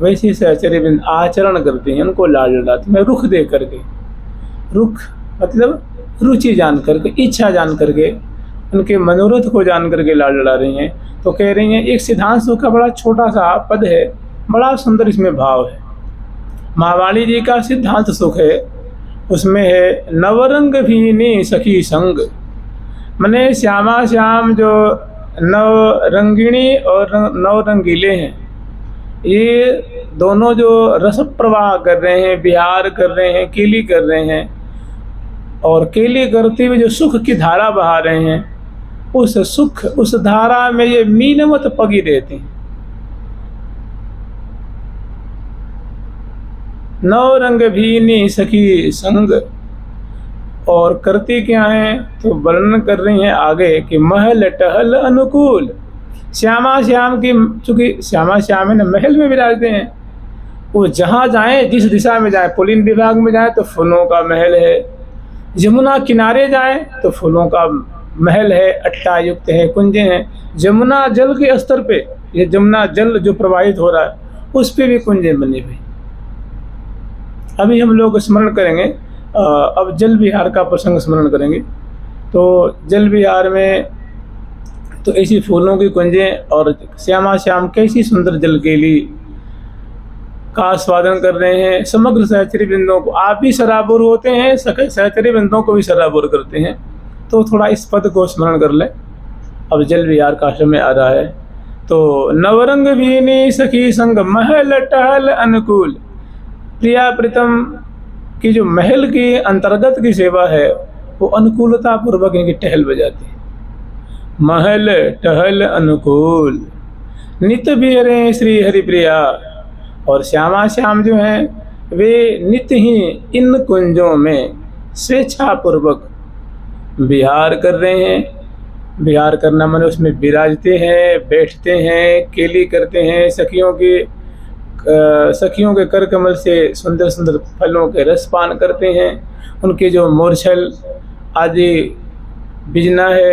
वैसे सहचर्य बिंद आचरण करते हैं, उनको लाड लड़ाते हैं रुख दे करके। रुख मतलब रुचि जान करके, इच्छा जान करके, उनके मनोरथ को जान करके लाड लड़ा रही हैं। तो कह रही हैं एक सिद्धांत सुख का बड़ा छोटा सा पद है, बड़ा सुंदर इसमें भाव है। महावाणी जी का सिद्धांत सुख है, उसमें है नवरंग भीनी सखी संग। मने श्यामा श्याम जो नव रंगिणी और नव रंगीले हैं, ये दोनों जो रस प्रवाह कर रहे हैं, विहार कर रहे हैं, केली कर रहे हैं, और केली करते हुए जो सुख की धारा बहा रहे हैं, उस सुख उस धारा में ये मीनवत पगी रहते हैं। नव रंग भीनी सखी संग, और करती क्या है तो वर्णन कर रही हैं आगे कि महल टहल अनुकूल। श्यामा श्याम की, चूंकि श्यामा श्याम है ना, महल में विराजते हैं। वो जहाँ जाएं, जिस दिशा में जाएं, पुलिन विभाग में जाएं तो फूलों का महल है, यमुना किनारे जाएं तो फूलों का महल है, अट्टायुक्त है, कुंजें हैं। यमुना जल के स्तर पे, ये यमुना जल जो प्रवाहित हो रहा है, उस पे भी कुंजें बनी हुई। अभी हम लोग स्मरण करेंगे, अब जल विहार का प्रसंग स्मरण करेंगे। तो जल विहार में तो ऐसी फूलों की कुंजें, और श्यामा श्याम कैसी सुंदर जल केली का आस्वादन कर रहे हैं। समग्र सहचरी वृंदों को, आप भी सराबोर होते हैं, सहचरी वृंदों को भी सराबोर करते हैं। तो थोड़ा इस पद को स्मरण कर लें। अब जल विहार का समय आ रहा है। तो नवरंग भीनी सखी संग महल टहल अनुकूल। प्रिया प्रीतम की जो महल की अंतर्गत की सेवा है, वो अनुकूलता पूर्वक इनकी टहल बजाती है। महल टहल अनुकूल नित बिहरे श्री हरि प्रिया। और श्यामा श्याम जो हैं, वे नित ही इन कुंजों में स्वेच्छा पूर्वक विहार कर रहे हैं। विहार करना माने उसमें विराजते हैं, बैठते हैं, केली करते हैं, सखियों के कर कमल से सुंदर सुंदर फलों के रस पान करते हैं। उनके जो मूर्छल आदि बिजना है,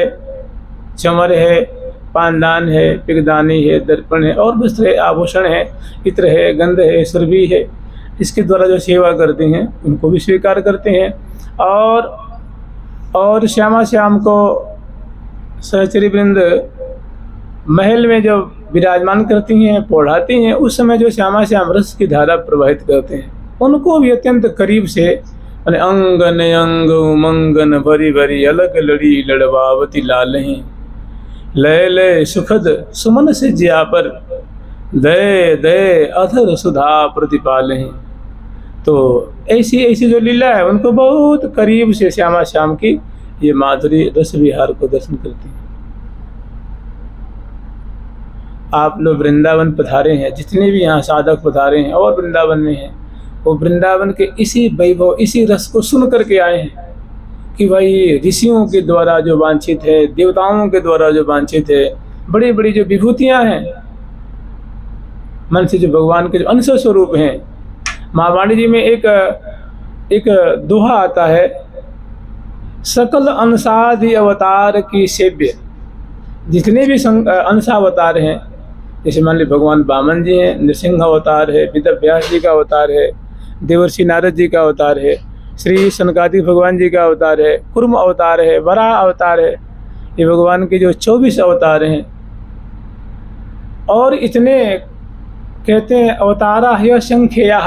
चमर है, पानदान है, पिगदानी है, दर्पण है, और वस्त्र है, आभूषण है, इत्र है, गंध है, सुरभि है, इसके द्वारा जो सेवा करते हैं उनको भी स्वीकार करते हैं। और श्यामा श्याम को सहचरी वृंद महल में जो विराजमान करती हैं, पौढ़ाती हैं, उस समय जो श्यामा श्याम रस की धारा प्रवाहित करते हैं, उनको भी अत्यंत करीब से, मैंने अंगन अंग मंगन भरी भरी अलग लड़ी लड़वावती लालहीं, लय लय सुखद सुमन से जिया पर दय दय अधर सुधा प्रतिपालहीं। तो ऐसी ऐसी जो लीला है, उनको बहुत करीब से श्यामा श्याम की ये माधुरी रस विहार को दर्शन करती हैं। आप लोग वृंदावन पधारे हैं, जितने भी यहाँ साधक पधारे हैं और वृंदावन में हैं, वो वृंदावन के इसी वैभव, इसी रस को सुन करके आए हैं कि भाई ऋषियों के द्वारा जो वांछित है, देवताओं के द्वारा जो वांछित है, बड़ी बड़ी जो विभूतियाँ हैं, मन से जो भगवान के जो अंश स्वरूप हैं। महावाणी जी में एक दोहा आता है, सकल अंशादि अवतार की सेव्य। जितने भी अंशावतार हैं, जैसे मान लीजिए भगवान वामन जी हैं, नृसिंह अवतार है, वेदव्यास जी का अवतार है, देवर्षि नारद जी का अवतार है, श्री सनकादिक भगवान जी का अवतार है, कुर्म अवतार है, वराह अवतार है, ये भगवान के जो 24 अवतार हैं। और इतने कहते हैं अवतारा ह्यसंख्यया,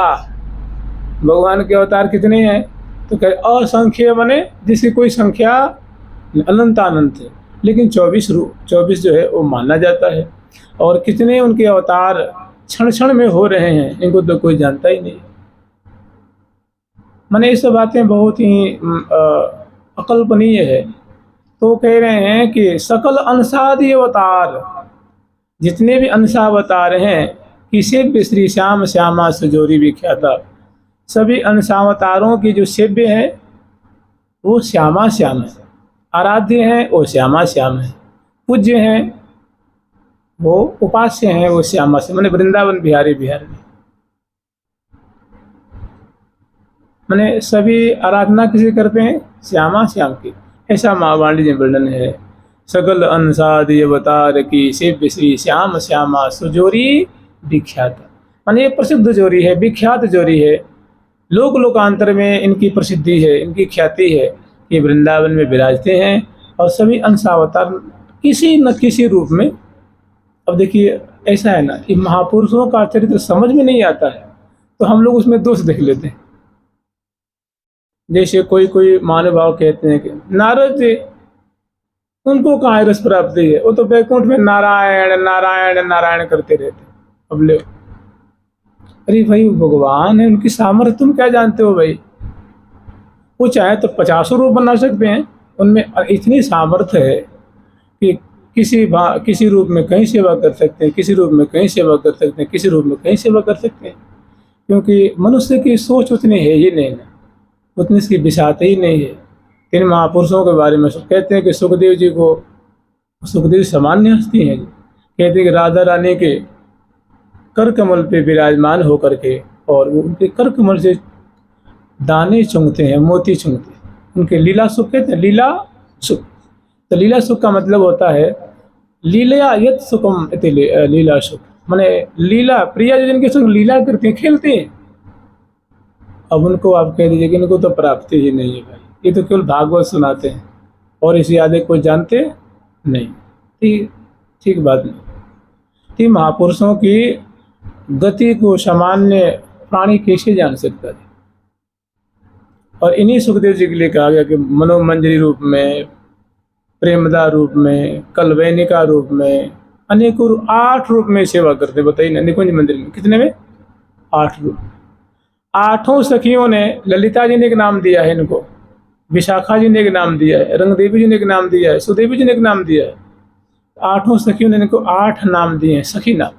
भगवान के अवतार कितने हैं तो कहे असंख्य, बने जिसकी कोई संख्या अनंतानंत है, लेकिन 24 जो है वो माना जाता है। और कितने उनके अवतार क्षण क्षण में हो रहे हैं, इनको तो कोई जानता ही नहीं। माने ये सब बातें बहुत ही अकल्पनीय है। तो कह रहे हैं कि सकल अंशादि अवतार, जितने भी अंशावतार हैं, किसे भी श्री श्याम श्यामा सुजोरी विख्याता, सभी अंशावतारों की जो सेव्य है वो श्यामा श्याम है, आराध्य हैं वो श्यामा श्याम है, पूज्य हैं वो उपास्य हैं वो श्यामा श्याम, मैंने वृंदावन बिहारी बिहार में, मैंने सभी आराधना किसी करते हैं श्यामा श्याम की। ऐसा महावाणी जी वर्णन है। सकल अंशादि अवतार की सेव्य श्री श्याम श्यामा सुजोरी विख्याता। माने ये प्रसिद्ध जोड़ी है, विख्यात जोड़ी है, लोक लोकांतर में इनकी प्रसिद्धि है, इनकी ख्याति है कि वृंदावन में विराजते हैं और सभी अंशावतार किसी न किसी रूप में। अब देखिए ऐसा है ना कि महापुरुषों का चरित्र समझ में नहीं आता है तो हम लोग उसमें दोष देख लेते हैं। जैसे कोई कोई महानुभाव कहते हैं कि नारद जी, उनको कहाँ रस प्राप्ति है, वो तो वैकुंठ में नारायण नारायण नारायण करते रहते। अब ले, अरे भाई भगवान है, उनकी सामर्थ्य तुम क्या जानते हो भाई। वो चाहे तो 50 रूप बना सकते हैं, उनमें इतनी सामर्थ्य है कि किसी रूप में कहीं सेवा कर सकते हैं, किसी रूप में कहीं सेवा कर सकते हैं, किसी रूप में कहीं सेवा कर सकते हैं। क्योंकि मनुष्य की सोच उतनी है ही नहीं ना, उतनी इसकी विशालता ही नहीं है। इन महापुरुषों के बारे में कहते हैं कि सुखदेव जी को, सुखदेव सामान्य हस्ती हैं, कहते हैं कि राधा रानी के कर कमल पे विराजमान होकर के और वो उनके कर कमल से दाने चुंगते हैं, मोती चुंगते हैं, उनके लीला सुख कहते हैं, लीला सुख। तो लीला सुख का मतलब होता है लीला यत सुखम इति लीला सुख, माने लीला प्रिया जो जिनके संग लीला करते हैं, खेलते हैं। अब उनको आप कह दीजिए कि इनको तो प्राप्ति ही नहीं है भाई, ये तो केवल भागवत सुनाते हैं और इसे आगे कोई जानते नहीं। ठीक बात नहीं। कि महापुरुषों की गति को सामान्य प्राणी कैसे जान सकता है। और इन्हीं सुखदेव जी के लिए कहा गया कि मनोमंजरी रूप में, प्रेमदा रूप में, कलवैनिका रूप में, अनेकों 8 रूप में सेवा करते। बताइए ना, निकुंज मंदिर में कितने में 8 रूप। 8 सखियों ने, ललिता जी ने एक नाम दिया है इनको, विशाखा जी ने एक नाम दिया है, रंगदेवी जी ने एक नाम दिया है, सुदेवी जी ने एक नाम दिया है। 8 सखियों ने इनको 8 नाम दिए हैं, सखी नाम।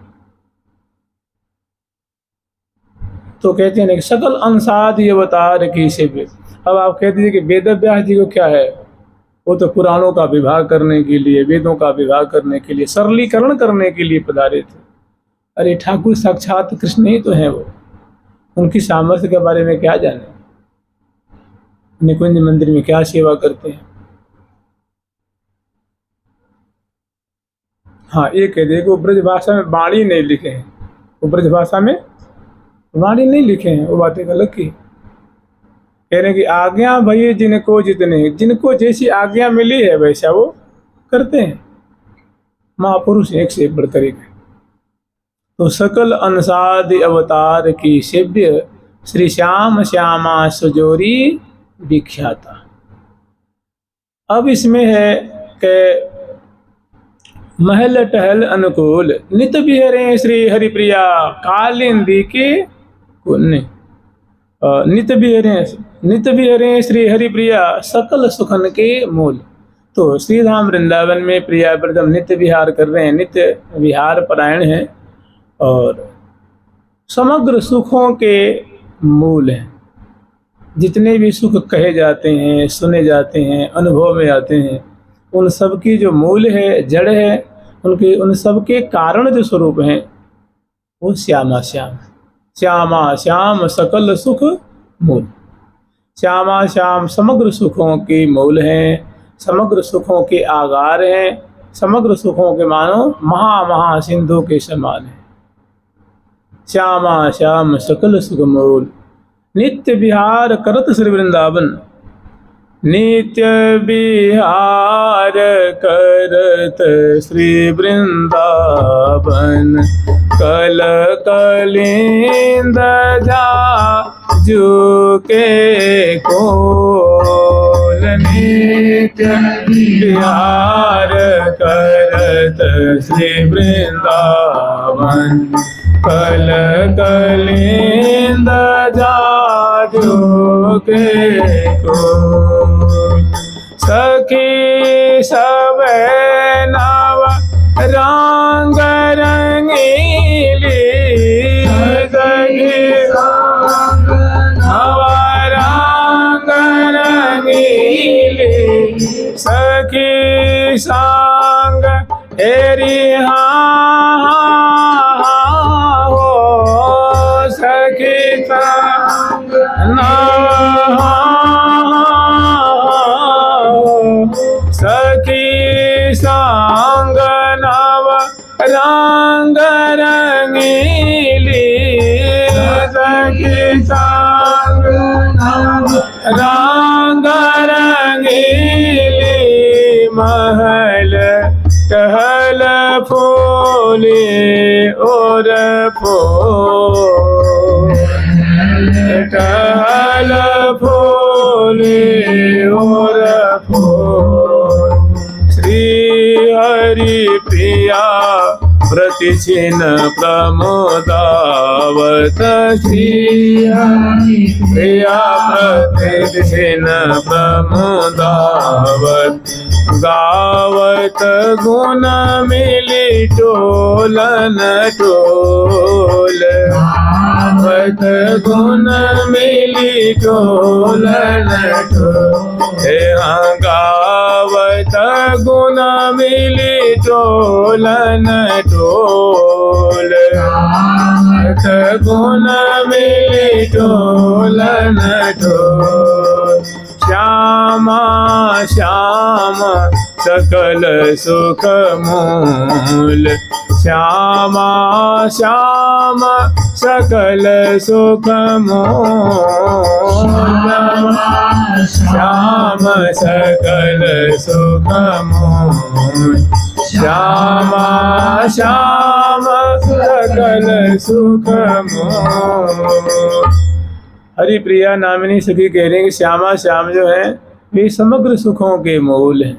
तो कहते हैं कि सकल अंशादि अवतार की सेव्य। अब आप कह दीजिए कि वेद व्यास जी को क्या है, वो तो पुराणों का विभाग करने के लिए, वेदों का विभाग करने के लिए, सरलीकरण करने के लिए पधारे थे। अरे ठाकुर साक्षात कृष्ण ही तो हैं वो, उनकी सामर्थ्य के बारे में क्या जाने, निकुंज मंदिर में क्या सेवा करते हैं। हाँ, ये कह दे कि वो ब्रज भाषा में वाणी नहीं लिखे हैं, वो ब्रज भाषा में वाणी नहीं लिखे हैं, वो बातें अलग की। कह रहे हैं कि आज्ञा भई जिनको जितने, जिनको जैसी आज्ञा मिली है वैसा वो करते हैं। महापुरुष एक से बढ़कर एक है। तो सकल अंशादि अवतार की सेव्य श्री श्याम श्यामा सुजोरी विख्याता। अब इसमें है कि महल टहल अनुकूल नित बिहरे श्री हरिप्रिया कालिंदी के पुण्य। नित बिहरे श्री हरिप्रिया सकल सुखन के मूल। तो श्री धाम वृंदावन में प्रिया प्रथम नित्य विहार कर रहे हैं, नित्य विहार परायण हैं और समग्र सुखों के मूल हैं। जितने भी सुख कहे जाते हैं, सुने जाते हैं, अनुभव में आते हैं, उन सब की जो मूल है, जड़ है, उनके उन सब के कारण जो स्वरूप हैं वो श्यामा श्याम। श्यामा श्याम सकल सुख मूल। श्यामा श्याम समग्र सुखों के मूल हैं, समग्र सुखों के आगार हैं, समग्र सुखों के मानो महा सिंधु के समान है। श्यामा श्याम सकल सुख मूल नित्य विहार करत श्री वृंदावन। नित्य विहार करत श्री वृंदावन कल कलिंद जा के कोल। नित्य विहार करत श्री वृंदावन कल कलिंद जा के को। सखी सब नव रंग रंगीली, सखी नव रंग रंगीली, सखी संग हेरी सखी संग सखी संग नव रंग रंगीली, प्रतिछिन प्रमोदावत श्री प्रिया प्रतिछिन प्रमोदावत गावत गुण मिली टोलन टोल गावत गुण मिली टोलन टोल गावत गुण मिली टोलन टोल गावत गुण मिली टोलन टोल श्यामा श्याम सकल सुख मूल श्यामा श्याम सकल सुख मूल श्याम सकल सुख मूल श्यामा श्याम सकल सुख मूल। हरि प्रिया नामिनी सखी कह रहे हैं कि श्यामा श्याम जो है वे समग्र सुखों के मूल हैं।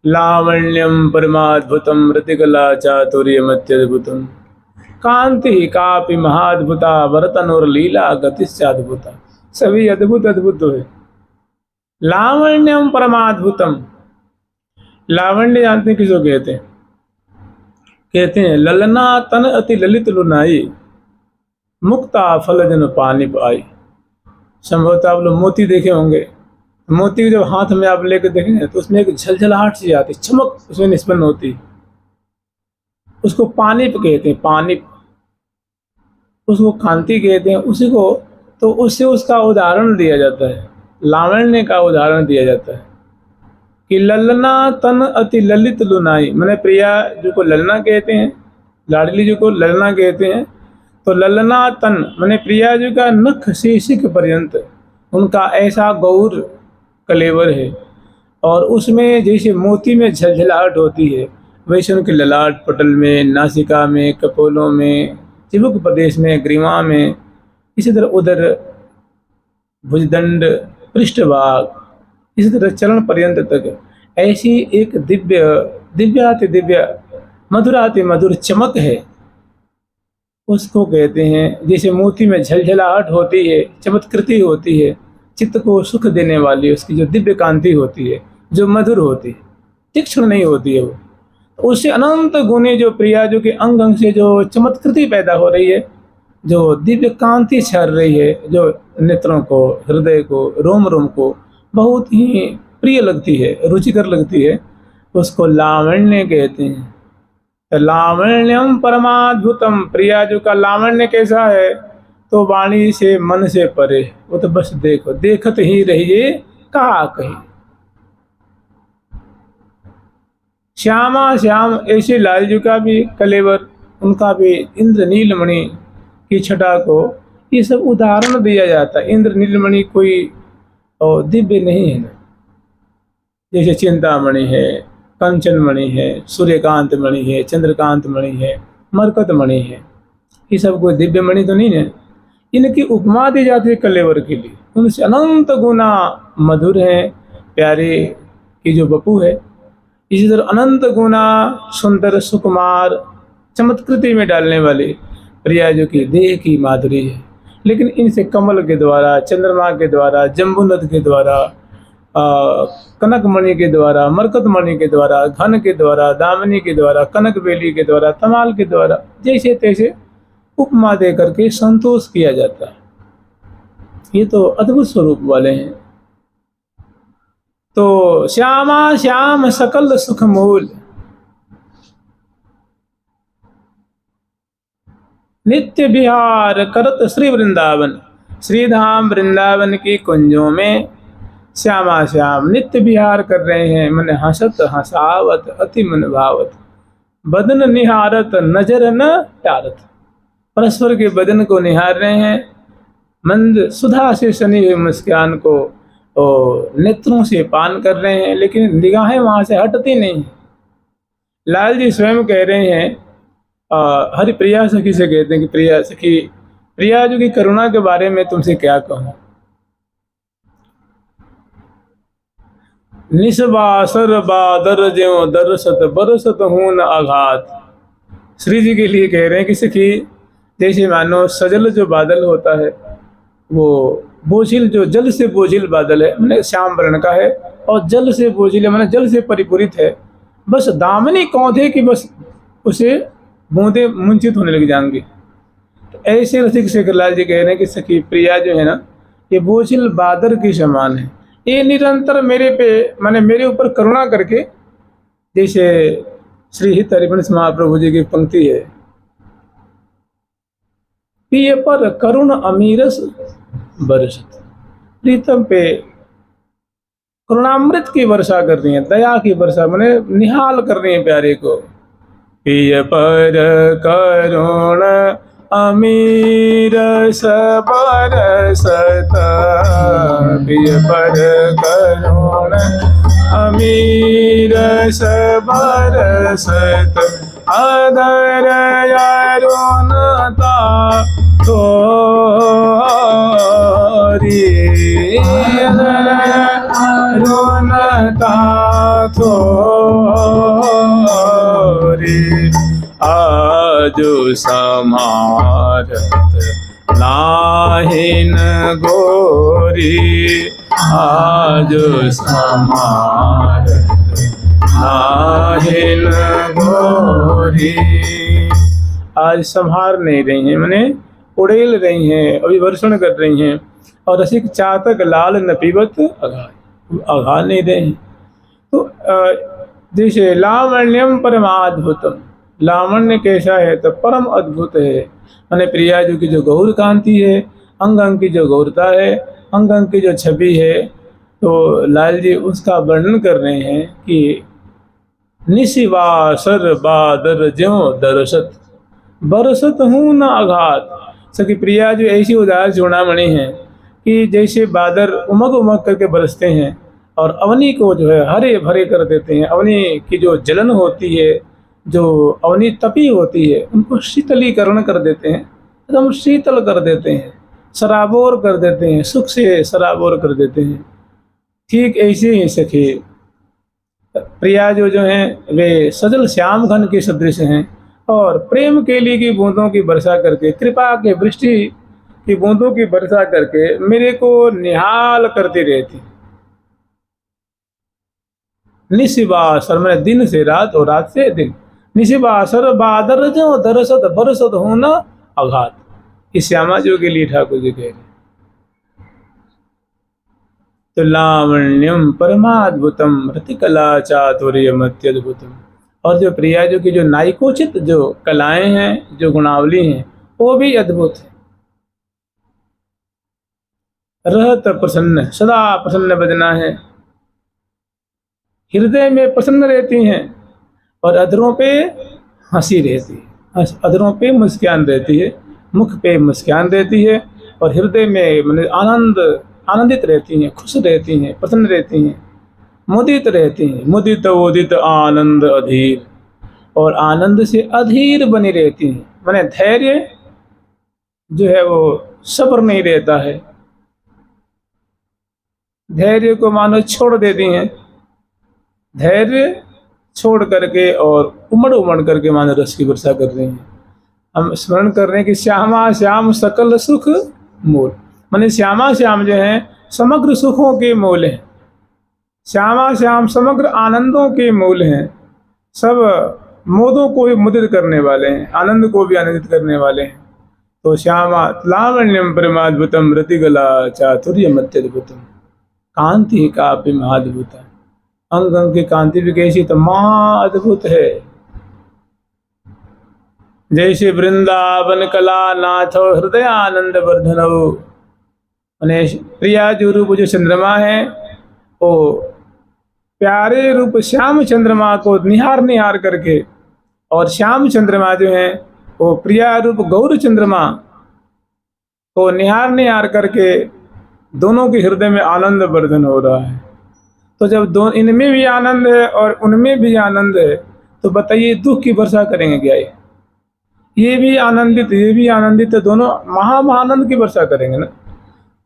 लावण्यम परमाद्भुतम रतिकला चातुर्यमत्यद्भुतम कांति कापि महाद्भुता वरतनोर लीला गतिश्चाद्भुता। सभी अद्भुत अद्भुत है। लावण्यम परमाद्भुतम, लावण्य जानते हैं किसको कहते हैं? कहते हैं ललना तन अति ललित लुनाई मुक्ता फल जन पानी पाई। संभवतः आप लोग मोती देखे होंगे। मोती जब हाथ में आप लेकर देखेंगे तो उसमें एक झलझलाहट सी आती, चमक उसमें निष्पन्न होती, उसको पानिप कहते हैं। पानिप, उसको कांति कहते हैं। उसी को तो उससे उसका उदाहरण दिया जाता है, लावण्य का उदाहरण दिया जाता है कि ललना तन अति ललित लुनाई। मैंने प्रिया जो को ललना कहते हैं, लाडली जी को ललना कहते हैं। तो ललना तन मैंने प्रिया जी का नख से शिख पर्यंत उनका ऐसा गौर कलेवर है, और उसमें जैसे मोती में झलझलाहट होती है वैसे उनके ललाट पटल में, नासिका में, कपोलों में, चिबुक प्रदेश में, ग्रीवा में, इसी तरह उधर भुजदंड, पृष्ठभाग, इसी तरह चरण पर्यंत तक ऐसी एक दिव्य दिव्याति दिव्य मधुराति मधुर चमक है। उसको कहते हैं जैसे मोती में झलझलाहट होती है, चमत्कृति होती है, चित्त को सुख देने वाली उसकी जो दिव्य कांति होती है, जो मधुर होती है, तीक्ष्ण नहीं होती है वो। उससे अनंत गुणे जो प्रिया जो के अंग अंग से जो चमत्कृति पैदा हो रही है, जो दिव्य कांति छर रही है, जो नेत्रों को, हृदय को, रोम रोम को बहुत ही प्रिय लगती है, रुचिकर लगती है, उसको लावण्य कहते हैं। तो लावण्यम परमाद्भुतम, प्रिया जो का लावण्य कैसा है? तो वाणी से मन से परे, वो तो बस देखो, देखत ही रहिए कहा कहीं। श्यामा श्याम, ऐसे लाल जी का भी कलेवर, उनका भी इंद्र नीलमणि की छटा को ये सब उदाहरण दिया जाता है। इंद्र नीलमणि कोई दिव्य नहीं है ना, जैसे चिंतामणि है, कंचन मणि है, सूर्यकांत मणि है, चंद्रकांत मणि है, मरकत मणि है, ये सब कोई दिव्य मणि तो नहीं है। इनकी उपमा दी जाती है कलेवर के लिए, उनसे अनंत गुना मधुर है, प्यारे की जो बपू है। इसी तरह अनंत गुना सुंदर सुकुमार चमत्कृति में डालने वाली प्रिया जो की देह की माधुरी है। लेकिन इनसे कमल के द्वारा, चंद्रमा के द्वारा, जम्बूनद के द्वारा, कनक मणि के द्वारा, मरकत मणि के द्वारा, घन के द्वारा, दामिनी के द्वारा, कनक बेली के द्वारा, तमाल के द्वारा, जैसे तैसे उपमा दे करके संतोष किया जाता है। ये तो अद्भुत स्वरूप वाले हैं। तो श्यामा श्याम सकल सुख मूल, नित्य विहार करत श्री वृंदावन, श्रीधाम वृंदावन की कुंजों में श्यामा श्याम नित्य विहार कर रहे हैं। मन हंसत हंसावत अति मन भावत, बदन निहारत नजर न टारत, परस्पर के बदन को निहार रहे हैं, मंद सुधा से सनी हुई मुस्कान को और नेत्रों से पान कर रहे हैं, लेकिन निगाहें वहां से हटती नहीं। लाल जी स्वयं कह रहे हैं, हरि प्रिया सखी से कहते हैं कि प्रिया सखी, प्रिया जो की करुणा के बारे में तुमसे क्या कहूँ। निस्वासर बादर ज्यों दरसत बरसत हूं न आघात। श्री जी के लिए कह रहे हैं कि सखी जैसे मानो सजल जो बादल होता है, वो बोझिल जो जल से बोझिल बादल है, मैंने श्याम वर्ण का है, और जल से बोझिल है मैंने जल से परिपूरित है, बस दामनी कौंधे की बस उसे बूंदे मुंचित होने लग जाएंगी। तो ऐसे रसिक शेखरलाल जी कह रहे हैं कि सखी प्रिया जो है ना, ये बोझिल बादल के समान है, ये निरंतर मेरे पे मैंने मेरे ऊपर करुणा करके, जैसे श्री हित हरिवंश महाप्रभु जी की पंक्ति है, पिय पर करुण अमीरस बरसत, प्रीतम पे करुणामृत की वर्षा कर रही है, दया की वर्षा मैंने निहाल कर रही है प्यारे को। पिय पर करुण अमीरस बरसत, पिय पर करुण अमीरस बरसत, अदर अरुणता थोरी, अदर अरुणता थोरी, आजु समारत नाहिन गोरी, आजु समारत नाहिन गोरी। आज संहार नहीं रही हैं, मैंने उड़ेल रही हैं, अभिवर्षण कर रही हैं, और रसिक चातक लाल न पीवत अघा नहीं रहे हैं। तो जैसे लावण्यम परमाद्भुतम, लावण्य कैसा है तो परम अद्भुत है, मैंने प्रिया जी की जो गौर कांति है, अंग अंग की जो गौरता है, अंग अंग की जो छवि है, तो लाल जी उसका वर्णन कर रहे हैं कि निशिवासर बादर ज्यों दरसत बरसत हूं न आघात। सखी प्रिया जो ऐसी उदार चूड़ामणि है कि जैसे बादर उमग उमग करके बरसते हैं और अवनी को जो है हरे भरे कर देते हैं, अवनी की जो जलन होती है, जो अवनी तपी होती है, उनको शीतलीकरण कर देते हैं, एकदम शीतल कर देते हैं, सराबोर कर देते हैं, सुख से सराबोर कर देते हैं। ठीक ऐसे ही सखी प्रिया जो हैं वे सजल श्याम घन के सदृश हैं, और प्रेम केली की बूंदों की वर्षा करके, कृपा के वृष्टि की बूंदों की वर्षा करके मेरे को निहाल करती रहती। निशिवासर मैंने दिन से रात और रात से दिन, निशिवासर बादर जो दरसत बरसत हो न आघात। इस श्यामा जो के लिए ठाकुर जी कह रहे। तो लावण्यम परमाद्भुतम रतिकला चातुर्यम अत्यद्भुतम, और जो प्रिया जो की जो नायकोचित जो कलाएं हैं, जो गुणावली हैं, वो भी अद्भुत है। रहत प्रसन्न, सदा प्रसन्न बजना है, हृदय में प्रसन्न रहती हैं, और अधरों पे हंसी रहती है, अधरों पे मुस्कान रहती है, मुख पे मुस्कान रहती है, और हृदय में आनंदित रहती हैं, खुश रहती हैं, प्रसन्न रहती हैं, मुदित रहती हैं, मुदित उदित आनंद अधीर, और आनंद से अधीर बनी रहती हैं। माने धैर्य जो है वो सब्र नहीं रहता है, धैर्य को मानो छोड़ देती हैं, धैर्य छोड़ करके और उमड़ उमड़ करके मानो रस की वर्षा कर रही हैं। हम स्मरण कर रहे हैं कि श्यामा श्याम सकल सुख मूल, माने श्यामा श्याम जो है समग्र सुखों के मूल हैं, श्यामा श्याम समग्र आनंदों के मूल हैं, सब मोदों को भी मुदित करने वाले हैं, आनंद को भी आनंदित करने वाले हैं। तो श्यामा लावण्यम परमाद्भुतम रतिकला चातुर्यम अत्यद्भुतम, कांति काव्य महाद्भुत, अंग अंग की कांति भी कैसी तो महा अद्भुत है। जैसे वृंदावन कला नाथो हृदय आनंद वर्धनो, मैंने प्रिया जो रूप जो चंद्रमा है, वो प्यारे रूप श्याम चंद्रमा को निहार निहार करके, और श्याम चंद्रमा जो है वो प्रिया रूप गौर चंद्रमा को निहार निहार करके दोनों के हृदय में आनंद वर्धन हो रहा है। तो जब दोनों इनमें भी आनंद है और उनमें भी आनंद है, तो बताइए दुख की वर्षा करेंगे क्या? ये भी आनंदित, ये भी आनंदित, दोनों महाआनंद की वर्षा करेंगे ना।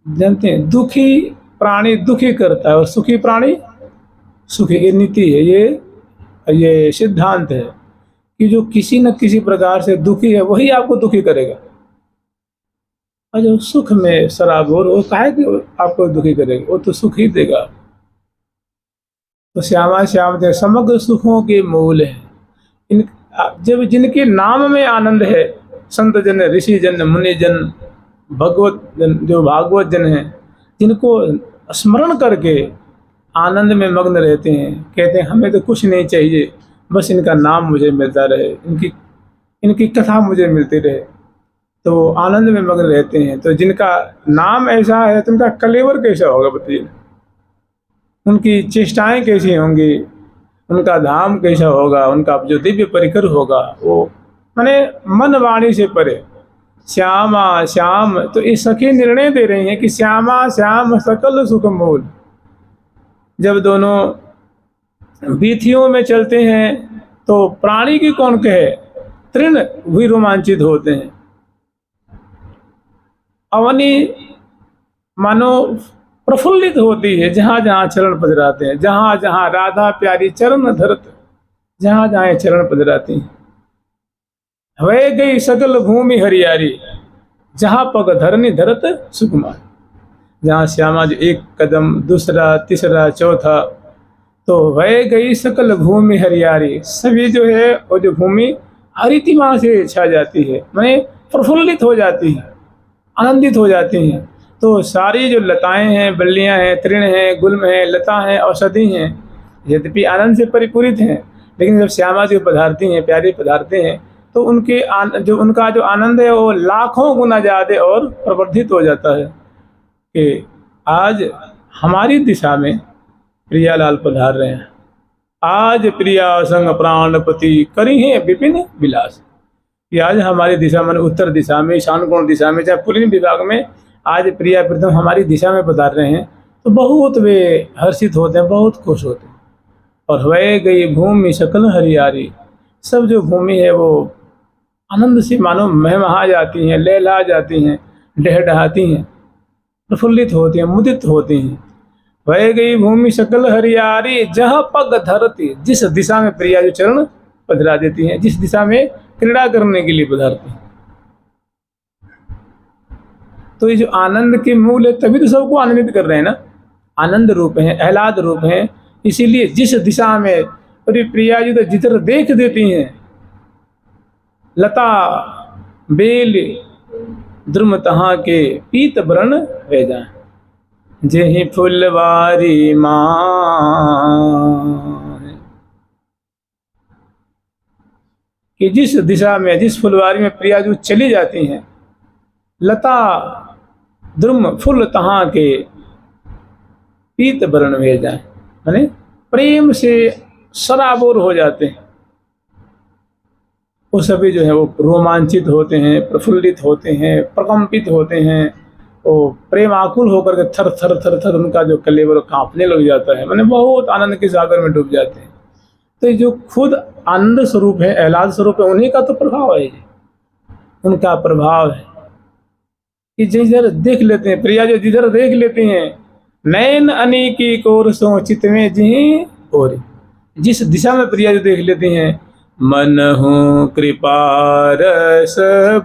जानते हैं दुखी प्राणी दुखी करता है और सुखी प्राणी सुख की नीति है, ये सिद्धांत है कि जो किसी न किसी प्रकार से दुखी है वही आपको दुखी करेगा, और जो सुख में सराबोर वो काहे कि आपको दुखी करेगा, वो तो सुख ही देगा। तो श्यामा श्याम देव समग्र सुखों के मूल है। इन जब जिनके नाम में आनंद है, संत जन, ऋषि जन, मुनि जन, भगवत जन, जो भागवत जन हैं, जिनको स्मरण करके आनंद में मग्न रहते हैं, कहते हैं हमें तो कुछ नहीं चाहिए, बस इनका नाम मुझे मिलता रहे, इनकी कथा मुझे मिलती रहे, तो आनंद में मग्न रहते हैं। तो जिनका नाम ऐसा है तो उनका कलेवर कैसा होगा बताइए, उनकी चेष्टाएं कैसी होंगी, उनका धाम कैसा होगा, उनका जो दिव्य परिकर होगा वो माने मन वाणी से परे। श्यामा श्याम, तो इस सखी निर्णय दे रही हैं कि श्यामा श्याम सकल सुख मूल। जब दोनों बीथियों में चलते हैं तो प्राणी की कौन कहे, तृण भी रोमांचित होते हैं। अवनी मानो प्रफुल्लित होती है जहाँ जहाँ चरण पधराते हैं, जहाँ जहाँ राधा प्यारी चरण धरत, जहाँ जहाँ चरण पधराती हैं। वह गई सकल भूमि हरियारी, जहाँ पग धरनी धरत सुकुमार। जहाँ श्यामा जी एक कदम, दूसरा, तीसरा, चौथा, तो वह गई सकल भूमि हरियारी, सभी जो है वो जो भूमि हरितिमा से छा जाती है, माने प्रफुल्लित हो जाती है, आनंदित हो जाती हैं। तो सारी जो लताएं हैं, बल्लियां हैं, तृण हैं, गुल्म हैं, लता हैं, औषधि हैं, यद्यपि आनंद से परिपूरित हैं, लेकिन जब श्यामा जी पधारती हैं, प्यारे पधारते हैं, तो उनका जो आनंद है वो लाखों गुना ज़्यादा और प्रवर्धित हो जाता है। कि आज हमारी दिशा में प्रियालाल पधार रहे हैं, आज प्रिया संग प्राणपति करी हैं विपिन विलास। कि आज हमारी दिशा में, उत्तर दिशा में, ईशान कोण दिशा में, चाहे पुलिन विभाग में आज प्रिया प्रीतम हमारी दिशा में पधार रहे हैं, तो बहुत वे हर्षित होते हैं, बहुत खुश होते हैं। और वह गई भूमि सकल हरियारी, सब जो भूमि है वो आनंद से मानो महमहा जाती हैं, लहला जाती हैं, डहडहाती हैं, प्रफुल्लित होती हैं, मुदित होती हैं। वह गई भूमि सकल हरियारी, जहाँ पग धरती, जिस दिशा में प्रिया जो चरण पधरा देती हैं, जिस दिशा में क्रीड़ा करने के लिए पधारती हैं। तो ये जो आनंद के मूल है, तभी तो सबको आनंदित कर रहे हैं ना, आनंद रूप हैं, आह्लाद रूप हैं। इसीलिए जिस दिशा में प्रिया जी तो जिधर देख देती हैं, लता बेल द्रुम तहाँ के पीत वर्ण रह जाए, जेहि फुलवारी माँ। कि जिस दिशा में, जिस फुलवारी में प्रिया जो चली जाती हैं, लता द्रुम फूल तहाँ के पीत वर्ण वे जाए, माने प्रेम से सराबोर हो जाते हैं। वो सभी जो है वो रोमांचित होते हैं, प्रफुल्लित होते हैं, प्रकंपित होते हैं, वो प्रेम आकुल होकर के थर थर थर थर उनका जो कलेवर कांपने लग जाता है, माने बहुत आनंद के सागर में डूब जाते हैं। तो जो खुद आनंद स्वरूप है, आह्लाद स्वरूप है, उन्हीं का तो प्रभाव है, उनका प्रभाव है कि जिधर देख लेते हैं प्रिया जो जिधर देख लेते हैं, नैन अनेकी कोर सो चित में जी और, जिस दिशा में प्रिया जो देख लेते हैं, मन हो कृपा रस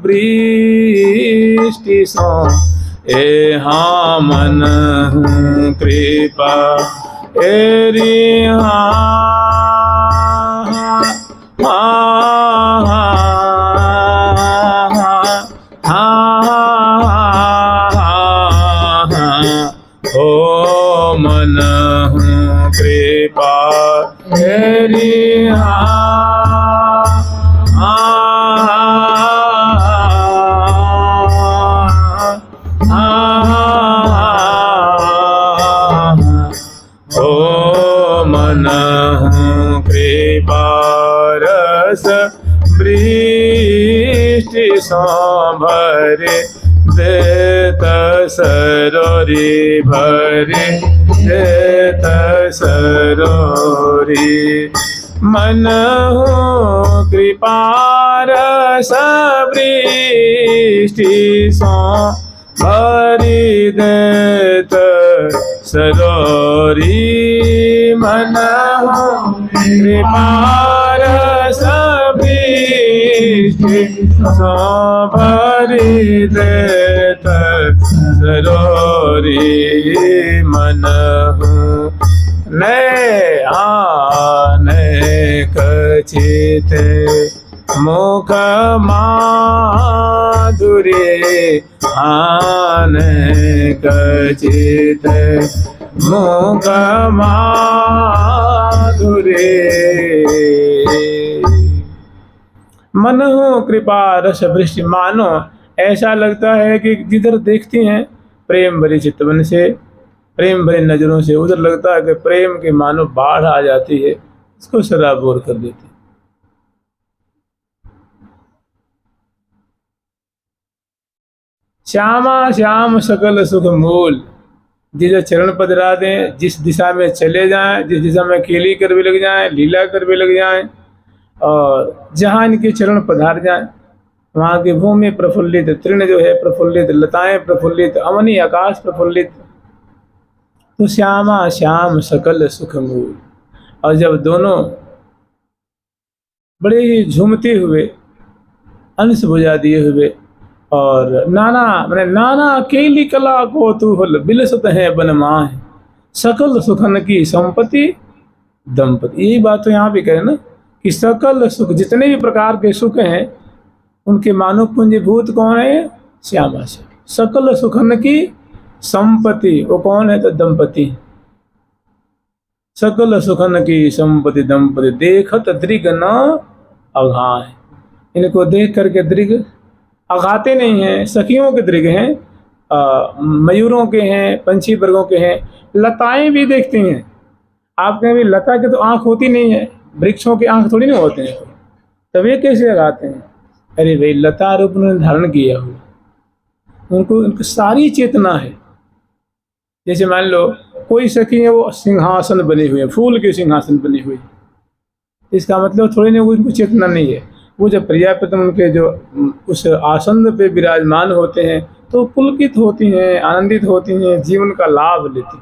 वृष्टि सो ए हाँ, मन हूँ कृपा एरी हाँ हाँ हाँ, ओ मन हूँ कृपा एरी हाँ ओ मन हूँ कृपा रस वृष्टि भरे देत सरोरी भरे देत सरोरी, मन हो कृपा रस वृष्टि भरि देत सरोरी मन कृपार सभी भरी देत सरोरी मन ने आने कचित मुख माधुरी आने कचित मुख माधुरी मन हो कृपा रस वृष्टि। मानो ऐसा लगता है कि जिधर देखती हैं प्रेम भरी चितवन से, प्रेम भरी नजरों से, उधर लगता है कि प्रेम के मानो बाढ़ आ जाती है, इसको सराबोर कर देती है। श्यामा श्याम सकल सुख मूल। जिधर चरण पधरा दें, जिस दिशा में चले जाएं, जिस दिशा में खेली कर भी लग जाएं, लीला कर भी लग जाएं, और जहाँ इनके चरण पधार जाएं वहाँ की भूमि प्रफुल्लित, तृण जो है प्रफुल्लित, लताएं प्रफुल्लित, अवनी आकाश प्रफुल्लित। तो श्यामा श्याम सकल सुख मूल। और जब दोनों बड़े ही झूमते हुए, अंश बुझा दिए हुए, और नाना केली कला को तू बिलसत है बनमाह, सकल सुखन की संपत्ति दंपति। यही बात तो यहाँ भी करें ना कि सकल सुख, जितने भी प्रकार के सुख हैं उनके मानव पुंजीभूत कौन है? श्यामा श्याम। सकल सुखन की संपत्ति वो कौन है? तो दंपति। सकल सुखन की संपत्ति दंपति, देखत दृग न अघाए। इनको देख करके दृग अघाते नहीं हैं, सखियों के दृग हैं, मयूरों के हैं, पंछी वर्गों के हैं, लताएं भी देखती हैं। आप कहें भी लता की तो आंख होती नहीं है, वृक्षों के आंख थोड़ी ना होते हैं, तब ये कैसे अघाते हैं? अरे भाई, लता रूप उन्होंने धारण किया हुआ, उनको उनकी सारी चेतना है। जैसे मान लो कोई सखी है, वो सिंहासन बनी हुई है, फूल के सिंहासन बनी हुई, इसका मतलब थोड़ी ना उनको चेतना नहीं है। वो जब प्रियाप्रियतम उनके जो उस आसन पे विराजमान होते हैं तो पुलकित होती हैं, आनंदित होती हैं, जीवन का लाभ लेती।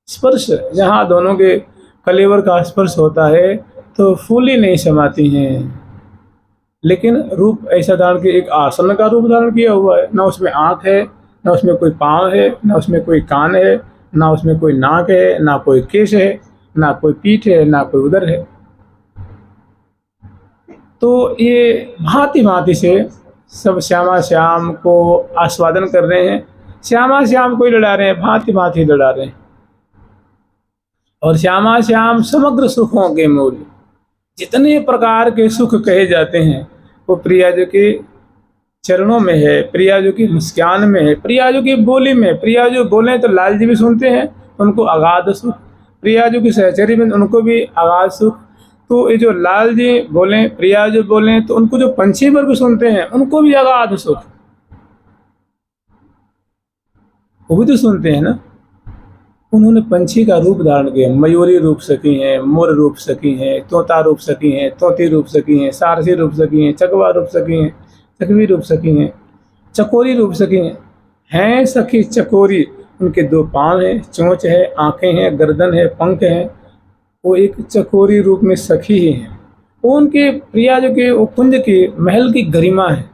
स्पर्श, जहाँ दोनों के कलेवर का स्पर्श होता है तो फूली नहीं समाती हैं, लेकिन रूप ऐसा धारण के एक आसन का रूप धारण किया हुआ है। ना उसमें आँख है, ना उसमें कोई पाँव है, ना उसमें कोई कान है, ना उसमें कोई नाक है, ना कोई केश है, ना कोई पीठ है, ना कोई उदर है। तो ये भांति भांति से सब श्यामा श्याम को आस्वादन कर रहे हैं, श्यामा श्याम को ही लड़ा रहे हैं, भांति भांति लड़ा रहे हैं। और श्यामा श्याम समग्र सुखों के मूल। जितने प्रकार के सुख कहे जाते हैं वो प्रिया जी के चरणों में है, प्रिया जी की मुस्कान में है, प्रिया जी की बोली में। प्रिया जी बोले तो लाल जी भी सुनते हैं, उनको अगाध सुख। प्रिया जी की सहचरी में उनको भी अगाध सुख। तो ये जो लाल जी बोलें, प्रिया जी बोलें, तो उनको जो पंछी वर्ग सुनते हैं उनको भी अगाध सुख, वो भी तो सुनते हैं ना। उन्होंने पंछी का रूप धारण किया, मयूरी रूप सकी हैं, मोर रूप सकी हैं, तोता रूप सकी हैं, तोती रूप सकी हैं, सारसी रूप सकी हैं, चकवा रूप सकी हैं, चकवी रूप सकी हैं, चकोरी रूप सकी हैं सखी चकोरी। उनके दो पाँव हैं, चोंच है, आंखें हैं, गर्दन है, पंख है, वो एक चकोरी रूप में सखी ही हैं। वो उनके प्रिया जो के वो कुंज के महल की गरिमा है।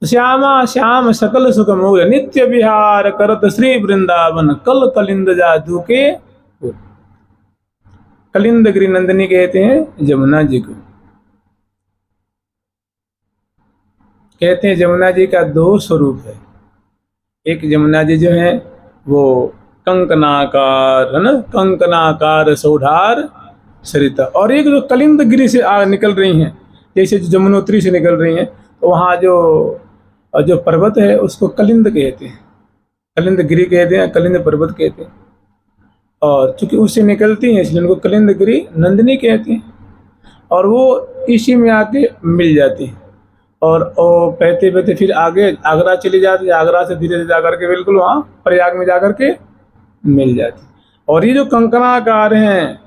श्यामा श्याम सकल सुख मूल, नित्य विहार करत श्री वृंदावन, कल कलिंद जादू के। कलिंद गिरी नंदिनी कहते हैं जमुना जी को। कहते हैं जमुना जी का दो स्वरूप है। एक जमुना जी जो है वो कंकनाकार है ना, कंकनाकार सौधार सरिता। और एक जो कलिंद गिरी से निकल रही हैं, जैसे जो जमुनोत्री से निकल रही हैं, तो वहाँ जो पर्वत है उसको कलिंद कहते हैं, कलिंद गिरी कहते हैं, कलिंद पर्वत कहते हैं। और चूंकि उससे निकलती हैं इसलिए उनको कलिंद गिरी नंदिनी कहते हैं। और वो इसी में आके मिल जाती है। और बहते बहते फिर आगे आगरा चली जाती है, आगरा से धीरे धीरे जाकर के बिल्कुल वहाँ प्रयाग में जाकर के मिल जाती। और ये जो कंकणाकार हैं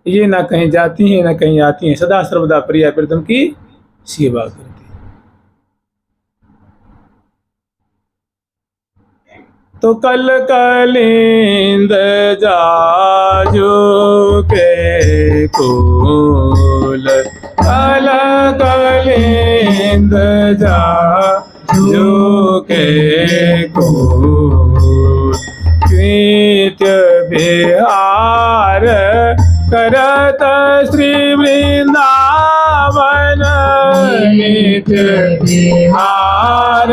ये ना कहीं जाती हैं ना कहीं आती हैं, सदा सर्वदा प्रिया प्रीतम की सेवा करती हैं। तो कल कलिंद जाजू के कुल, कल कलिंद जाजू के कुल, नित्य विहार करत श्री वृंदावन, नित्य विहार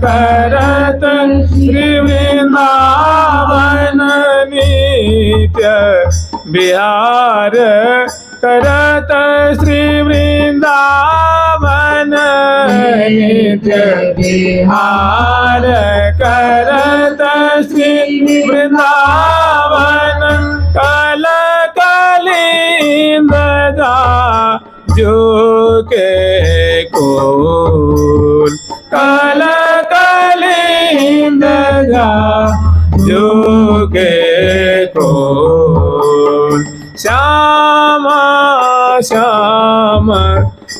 करत श्री वृंदावन, नित्य विहार करत श्री वृंदावन, नित्य विहार करत श्री वृंदावन, कल कलिंद जाजू के कुल, कल कलिंद जाजू के कुल, श्यामा श्याम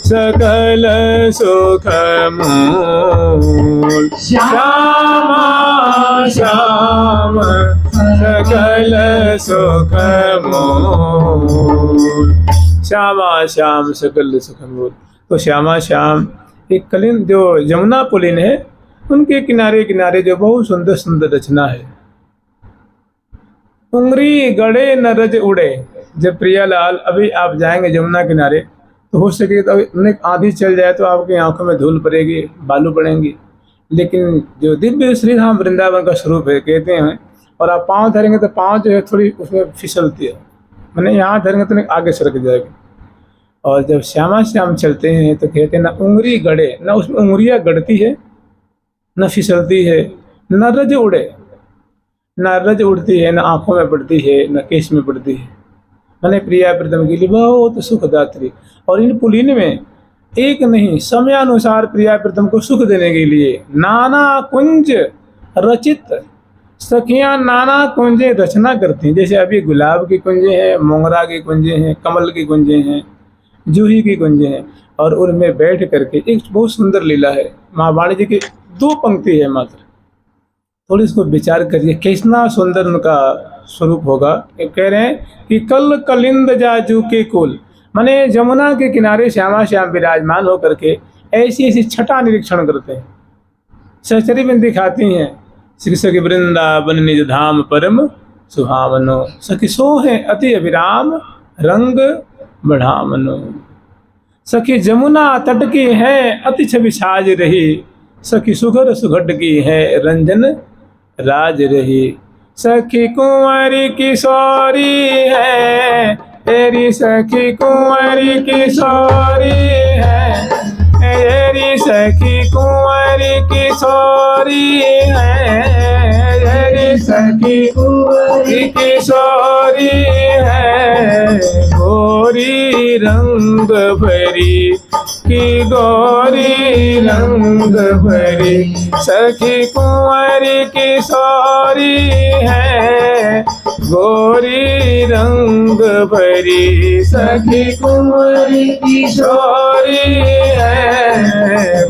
सकल सुख मूल, श्यामा श्याम सकल सुख मूल, श्यामा श्याम सकल सुख मूल। तो श्यामा श्याम एक कलिंद जो यमुना पुलिन है, उनके किनारे किनारे जो बहुत सुंदर सुंदर रचना है। उंगरी गड़े न रज उड़े, जब प्रियालाल अभी आप जाएंगे यमुना किनारे तो हो सके तो आंधी चल जाए तो आपकी आंखों में धूल पड़ेगी, बालू पड़ेंगी, लेकिन जो दिव्य श्री धाम वृंदावन का स्वरूप है कहते हैं, और आप पाँव धरेंगे तो पाँव जो है थोड़ी उसमें फिसलती है, मैंने यहाँ धरेंगे तो आगे सरक जाएगी। और जब श्यामा श्याम चलते हैं तो कहते हैं ना उंगली गड़े, ना उसमें उंगलियाँ गड़ती है, न फिसलती है, न रज उड़े, न रज उड़ती है, न आँखों में पड़ती है, न केश में पड़ती है, मैंने प्रिया प्रीतम के लिए बहुत सुखदात्री। और इन पुलिन में एक नहीं, समयानुसार प्रिया प्रीतम को सुख देने के लिए नाना कुंज रचित सखियां नाना कुंजें रचना करती हैं। जैसे अभी गुलाब की कुंजें हैं, मोगरा की कुंजें हैं, कमल की कुंजें हैं, जूही की कुंजें हैं, और उनमें बैठ करके एक बहुत सुंदर लीला है। माँ वाणी जी की 2 पंक्ति है मात्र, थोड़ी इसको विचार करिए कितना सुंदर उनका स्वरूप होगा। कह रहे हैं कि कल कलिंद जाजू के कुल, माने यमुना के किनारे श्यामा श्याम विराजमान होकर के ऐसी ऐसी छटा निरीक्षण करते हैं, सहचरी में दिखाती हैं। श्री सखी वृंदावन निज धाम परम सुहावनो, सखी सोहे अति अभिराम रंग बढ़ावनो, सखी जमुना तट की है अति छवि साज रही, सखी सुघर सुघट की है रंजन राज रही, सखी कुंवरी किशोरी है तेरी, सखी कुंवरी किशोरी है तेरी, सखी कुंवरी किशोरी है तेरी, सखी कुंवरी किशोरी है, गोरी रंग भरी की गोरी रंग भरी, सखी कुंवरी किशोरी है गोरी रंग भरी, सखी कुंवरी किशोरी है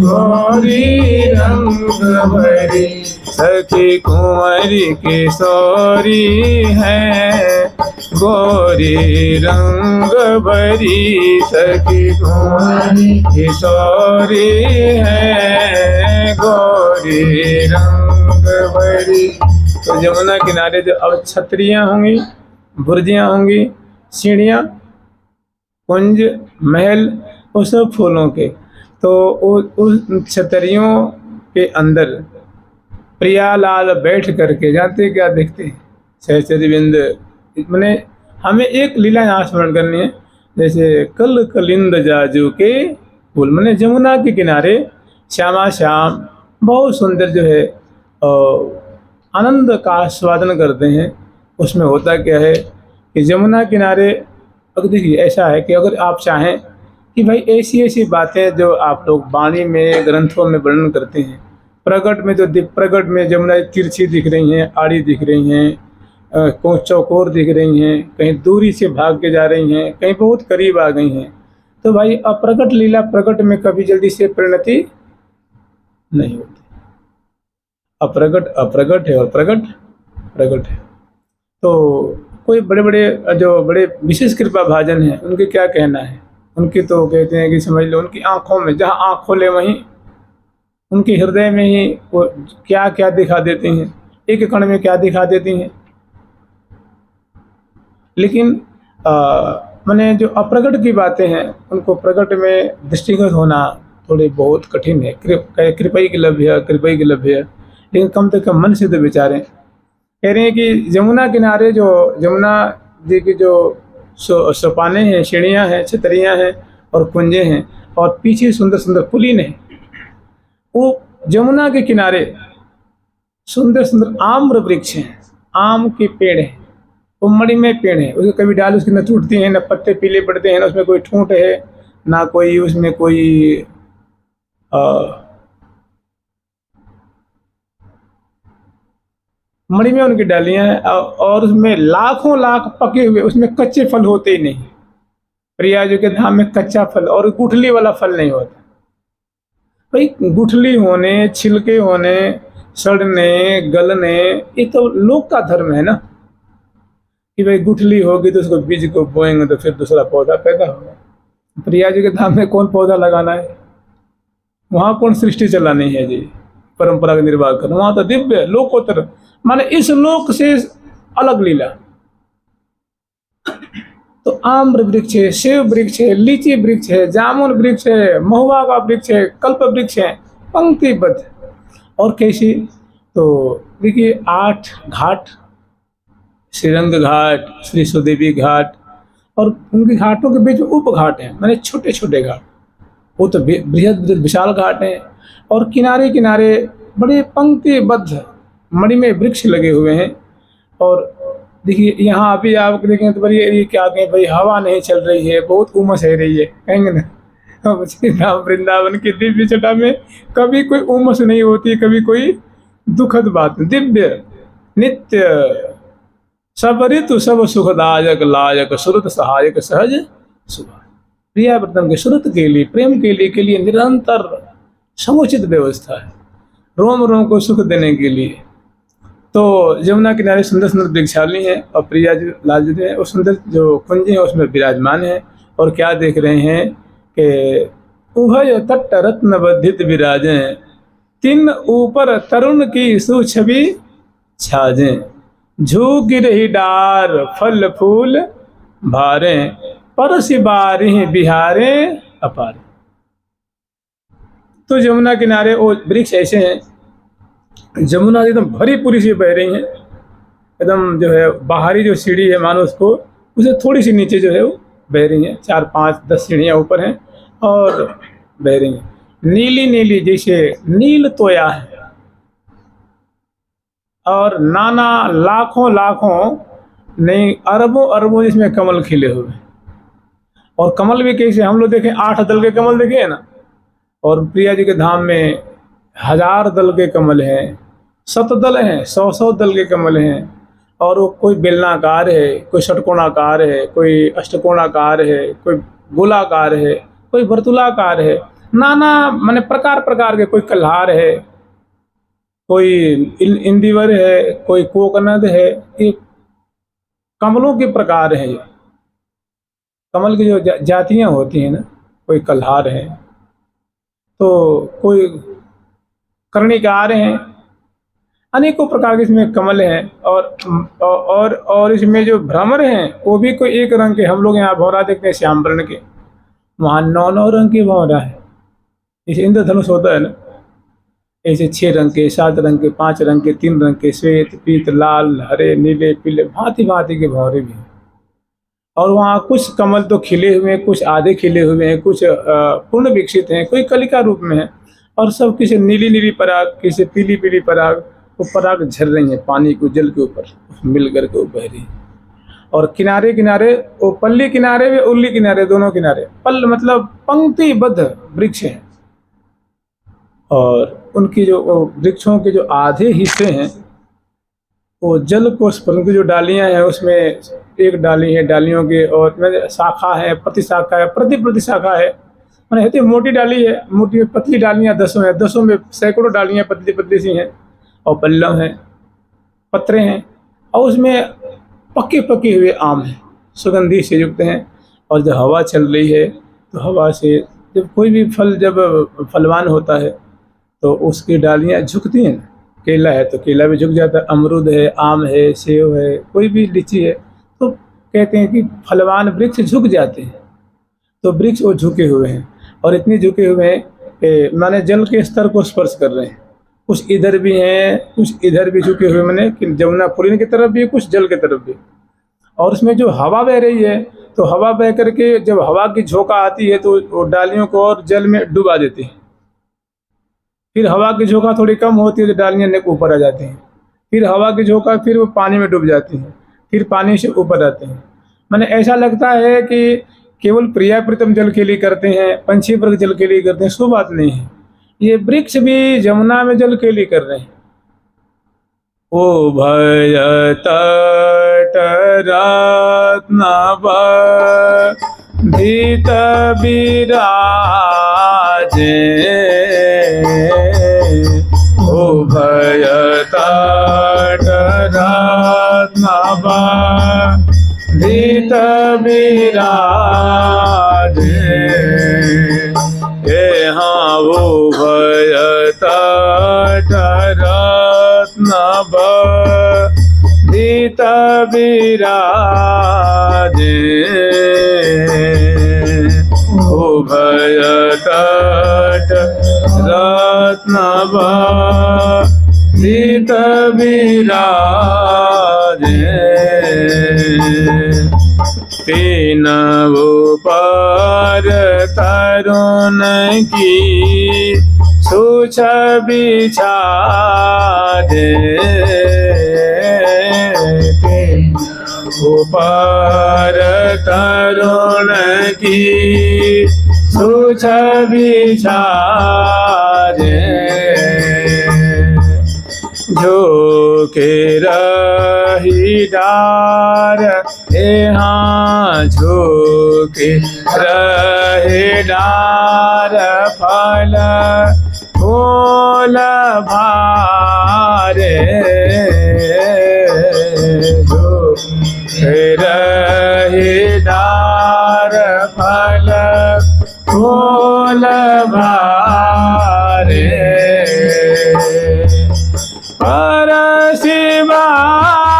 गोरी रंग भरी, सखी कुंवरी किशोरी है गोरी रंग भरी, सखी कुंवरी किशोरी है गोरी रंग भरी। तो यमुना किनारे जो अब छतरियाँ होंगी, बुर्जियाँ होंगी, सीढ़ियाँ, कुंज, महल, वो सब फूलों के, तो उस छतरियों के अंदर प्रियालाल बैठ करके जानते क्या देखते हैं, सहचरी बिंद। मैंने हमें एक लीला यहाँ स्मरण करनी है, जैसे कल कलिंद जाजू के फूल, मैंने यमुना के किनारे श्यामा श्याम बहुत सुंदर जो है आनंद का आस्वादन करते हैं। उसमें होता क्या है कि यमुना किनारे अगर देखिए ऐसा है कि अगर आप चाहें कि भाई ऐसी ऐसी बातें जो आप लोग वाणी में ग्रंथों में वर्णन करते हैं, प्रगट में जो प्रगट में यमुना तिरछी दिख रही हैं, आड़ी दिख रही हैं, कोई चौकोर दिख रही हैं, कहीं दूरी से भाग के जा रही हैं, कहीं बहुत करीब आ गई हैं, तो भाई अप्रगट लीला प्रगट में कभी जल्दी से परिणति नहीं होती। अप्रगट अप्रगट है और प्रगट प्रगट है। तो कोई बड़े बड़े जो बड़े विशेष कृपा भाजन हैं उनके क्या कहना है, उनकी तो कहते हैं कि समझ लो उनकी आँखों में, जहाँ आँख खोले वहीं उनके हृदय में ही वो क्या क्या दिखा देती हैं, एक कण में क्या दिखा देती हैं। लेकिन माने जो अप्रगट की बातें हैं उनको प्रगट में दृष्टिगत होना थोड़े बहुत कठिन है। कृपई के लभ्य है, कृपई के लभ्य है, लेकिन कम से कम मन से तो विचारें। कह रहे हैं कि यमुना किनारे जो यमुना जी की जो सोपाने हैं, सीढ़ियाँ हैं, छतरियाँ हैं और कुंजे हैं और पीछे सुंदर सुंदर पुलिन है, वो यमुना के किनारे सुंदर सुंदर आम्र वृक्ष हैं, आम के पेड़ हैं, वो मणिमय पेड़ है। उसके कभी डाल उसकी न टूटती हैं, न पत्ते पीले पड़ते हैं, न उसमें कोई ठूंठ है, ना कोई उसमें कोई मणि में उनकी डालियां हैं और उसमें लाखों लाख पके हुए, उसमें कच्चे फल होते ही नहीं। प्रयाग के धाम में कच्चा फल और गुठली वाला फल नहीं होता भाई। गुठली होने, छिलके होने, सड़ने, गलने, ये तो लोक का धर्म है ना कि भाई गुठली होगी तो उसको बीज को बोएंगे तो फिर दूसरा पौधा पैदा होगा। प्रयाग के धाम में कौन पौधा लगाना है, वहाँ कौन सृष्टि चलानी है जी, परंपरा का निर्वाह करना। वहाँ तो दिव्य लोकोत्तर, माने इस लोक से अलग लीला। तो आम्र वृक्ष है, सेव वृक्ष है, लीची वृक्ष है, जामुन वृक्ष है, महुआ का वृक्ष है, कल्प वृक्ष है, पंक्तिबद्ध। और कैसी, तो देखिए 8 घाट, श्रीरंग घाट, श्री सुदेवी घाट, और उनके घाटों के बीच उप घाट हैं, माने छोटे छोटे घाट, वो तो बृहद विशाल घाट हैं। और किनारे किनारे बड़े पंक्तिबद्ध मणिमय वृक्ष लगे हुए हैं। और देखिए यहाँ अभी आप देखें तो भाई ये क्या कहें भाई, हवा नहीं चल रही है, बहुत उमस है रही है, कहेंगे ना। श्री राम वृंदावन की दिव्य जटा में कभी कोई उमस नहीं होती, कभी कोई दुखद बात, दिव्य नित्य सब ऋतु सब सुखदायक लायक सुरत सहायक सहज सुभा। प्रियाव्रतम के सुरत के लिए, प्रेम के लिए निरंतर समुचित व्यवस्था है, रोम रोम को सुख देने के लिए। तो यमुना किनारे सुंदर सुंदर वृक्षाली हैं और प्रिया जी लाल जी हैं, और सुंदर जो कुंज हैं उसमें विराजमान हैं। और क्या देख रहे हैं कि उभय तट रत्न बद्धित विराजें, तिन ऊपर तरुण की सुछवि छाजें, झूक रही डार फल फूल भारे, परसि बारिह बिहारे अपारे। तो यमुना किनारे वो वृक्ष ऐसे हैं, यमुना एकदम भरी पूरी सी बह रही हैं, एकदम जो है बाहरी जो सीढ़ी है मानो उसको, उसे थोड़ी सी नीचे जो है वो बह रही हैं, 4 5 10 सीढ़ियाँ ऊपर हैं और बह रही हैं। नीली नीली जैसे नील तोया है, और नाना लाखों लाखों नहीं अरबों अरबों जिसमें कमल खिले हुए। और कमल भी कैसे, हम लोग देखें 8 दल के कमल देखे हैं ना, और प्रिया जी के धाम में 1000 दल के कमल हैं, 7 दल हैं, 100 दल के कमल हैं। और वो कोई बेलनाकार है, कोई षटकोणाकार है, कोई अष्टकोणाकार है, कोई गोलाकार है, कोई वर्तुलाकार है, नाना माने प्रकार प्रकार के, कोई कल्हार है, कोई इंदिवर है, कोई कोकनद है। ये कमलों के प्रकार हैं, ये कमल की जो जातियां होती हैं ना, कोई कल्हार है, तो कोई कर्णिकार हैं, अनेकों प्रकार के इसमें कमल हैं। और इसमें जो भ्रमर हैं वो भी कोई एक रंग के, हम लोग यहाँ भौरा देखते हैं श्याम वर्ण के, वहाँ 9 रंग के भौरा है। जैसे इंद्रधनुष होता है ना, ऐसे 6 रंग के, 7 रंग के, 5 रंग के, 3 रंग के, श्वेत पीत लाल हरे नीले पीले भांति भांति के भौरे भी हैं। और वहाँ कुछ कमल तो खिले हुए हैं, कुछ आधे खिले हुए हैं, कुछ पूर्ण विकसित हैं, कोई कलिका रूप में है, और सब किसी नीली नीली पराग, किसी पीली पीली पराग, वो पराग झर रही है पानी को जल के ऊपर मिल करके बह रही है। और किनारे किनारे वो पल्ली किनारे व उल्ली किनारे, दोनों किनारे पल मतलब पंक्तिबद्ध वृक्ष हैं। और उनकी जो वृक्षों के जो आधे हिस्से हैं वो जल को स्पर्श, जो डालियां हैं उसमें एक डाली है डालियों के, और शाखा है, प्रति शाखा है, प्रति शाखा है, मैंने मोटी डाली है, मोटी पतली डालियां 10 हैं, 10 में सैकड़ों डालियां पतली पतली सी हैं, और पल्लव हैं, पत्रे हैं, और उसमें पके पके हुए आम हैं, सुगंधि से युक्त हैं। और जब हवा चल रही है तो हवा से जब कोई भी फल जब फलवान होता है तो उसकी डालियाँ झुकती हैं। केला है तो केला भी झुक जाता है, अमरूद है, आम है, सेब है, कोई भी लीची है, तो कहते हैं कि फलवान वृक्ष झुक जाते हैं। तो वृक्ष वो झुके हुए हैं, और इतने झुके हुए हैं कि माने जल के स्तर को स्पर्श कर रहे हैं। कुछ इधर भी हैं, कुछ इधर भी झुके हुए, माने कि जमुना पुलिन की तरफ भी, कुछ जल की तरफ भी। और उसमें जो हवा बह रही है, तो हवा बह करके जब हवा की झोंका आती है तो वो डालियों को और जल में डुबा देती है। फिर हवा की झोंका थोड़ी कम होती है तो डालियाँ ऊपर आ जाती हैं। फिर हवा की झोंका, फिर वो पानी में डूब जाती हैं, फिर पानी से ऊपर आते हैं। मैंने ऐसा लगता है कि केवल प्रिया प्रीतम जल के लिए करते हैं, पंछी वर्ग जल के लिए करते हैं, सो बात नहीं है। ये वृक्ष भी जमुना में जल के लिए कर रहे हैं। ओ भय तट रत्न भीत विराजे, ओ भय तट रत्न भीत विराजे, हाँ वो भय तट रत्न भीत विराजे, ओ भय तट रत्न भीत विराजे, तीन ऊपर तरुण की सूछ बिछादे, ऊपर तरुण की सूछ बिछादे, झोंके रही डार, यहाँ झोंके रही डार, फल फूल भारे, झोंके रही डार, फल फूल भारे, पर शिवारी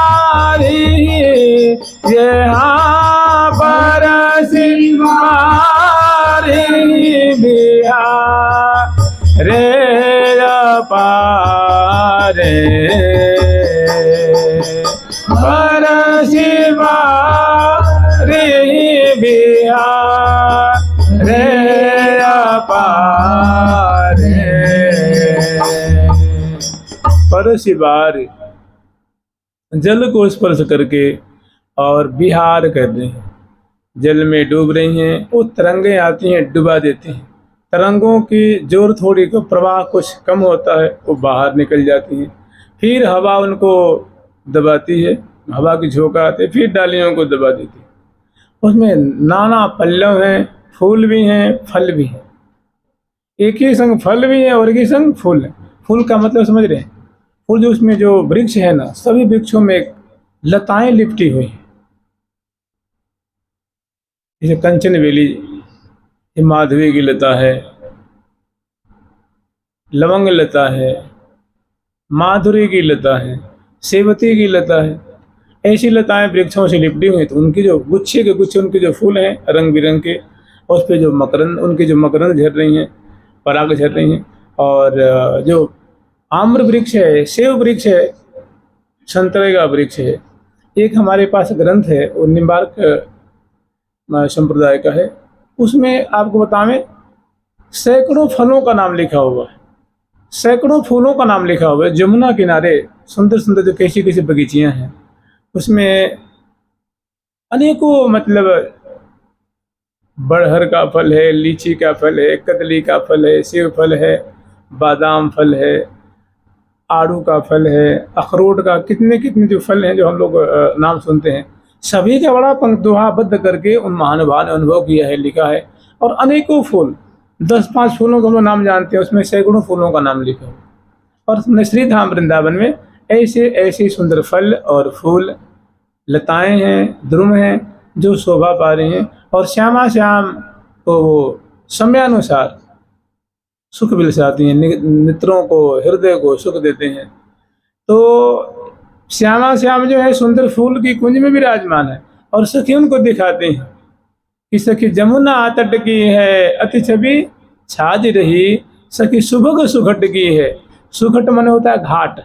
यहाँ पर शिवारी बिहार रे पारे, पर शिवारी बिहार रे पारे, पर शिवार जल को स्पर्श करके और विहार कर रहे हैं, जल में डूब रही हैं। वो तरंगें आती हैं, डुबा देती हैं। तरंगों की जोर थोड़ी को प्रवाह कुछ कम होता है, वो बाहर निकल जाती हैं। फिर हवा उनको दबाती है, हवा की झोंका आती है, फिर डालियों को दबा देती है। उसमें नाना पल्लव हैं, फूल भी हैं, फल भी हैं। एक ही संग फल भी है और एक ही संग फूल है। फूल का मतलब समझ रहे हैं? फूल जो उसमें जो वृक्ष है ना, सभी वृक्षों में लताएं लिपटी हुई हैं। जैसे कंचन बेली, ये माधवी की लता है, लवंग लता है, माधुरी की लता है, सेवती की लता है। ऐसी लताएं वृक्षों से लिपटी हुई, तो उनकी जो गुच्छे के गुच्छे, उनके जो फूल हैं रंग बिरंग के, उस पर जो मकरंद, उनकी जो मकरंद झड़ रही हैं, पराग झड़ रही हैं। और जो आम्र वृक्ष है, सेव वृक्ष है, संतरे का वृक्ष है। एक हमारे पास ग्रंथ है, वो निम्बार्क संप्रदाय का है। उसमें आपको बतावें, सैकड़ों फलों का नाम लिखा हुआ है, सैकड़ों फूलों का नाम लिखा हुआ है। जमुना किनारे सुंदर सुंदर जो कैसी कैसी बगीचियाँ हैं, उसमें अनेकों मतलब बड़हर का फल है, लीची का फल है, कदली का फल है, सेब फल है, बादाम फल है, आड़ू का फल है, अखरोट का, कितने कितने जो फल हैं जो हम लोग नाम सुनते हैं, सभी का बड़ा पंक्तुहाबद्ध करके उन महानुभाव ने अनुभव किया है, लिखा है। और अनेकों फूल, 10-5 फूलों का हम लोग नाम जानते हैं, उसमें सैकड़ों फूलों का नाम लिखा है। और श्री धाम वृंदावन में ऐसे ऐसे सुंदर फल और फूल लताएं हैं, ध्रुव हैं जो शोभा पा रहे हैं, और श्यामा श्याम को वो समयानुसार सुख बिलसाती हैं, नेत्रों को, हृदय को सुख देते हैं। तो श्यामा श्याम जो है सुंदर फूल की कुंज में विराजमान है, और सखी उनको दिखाते हैं कि सखी जमुना तट की है, अति छवि छाज रही, सखी सुभग सुघट की है। सुघट मन होता है घाट,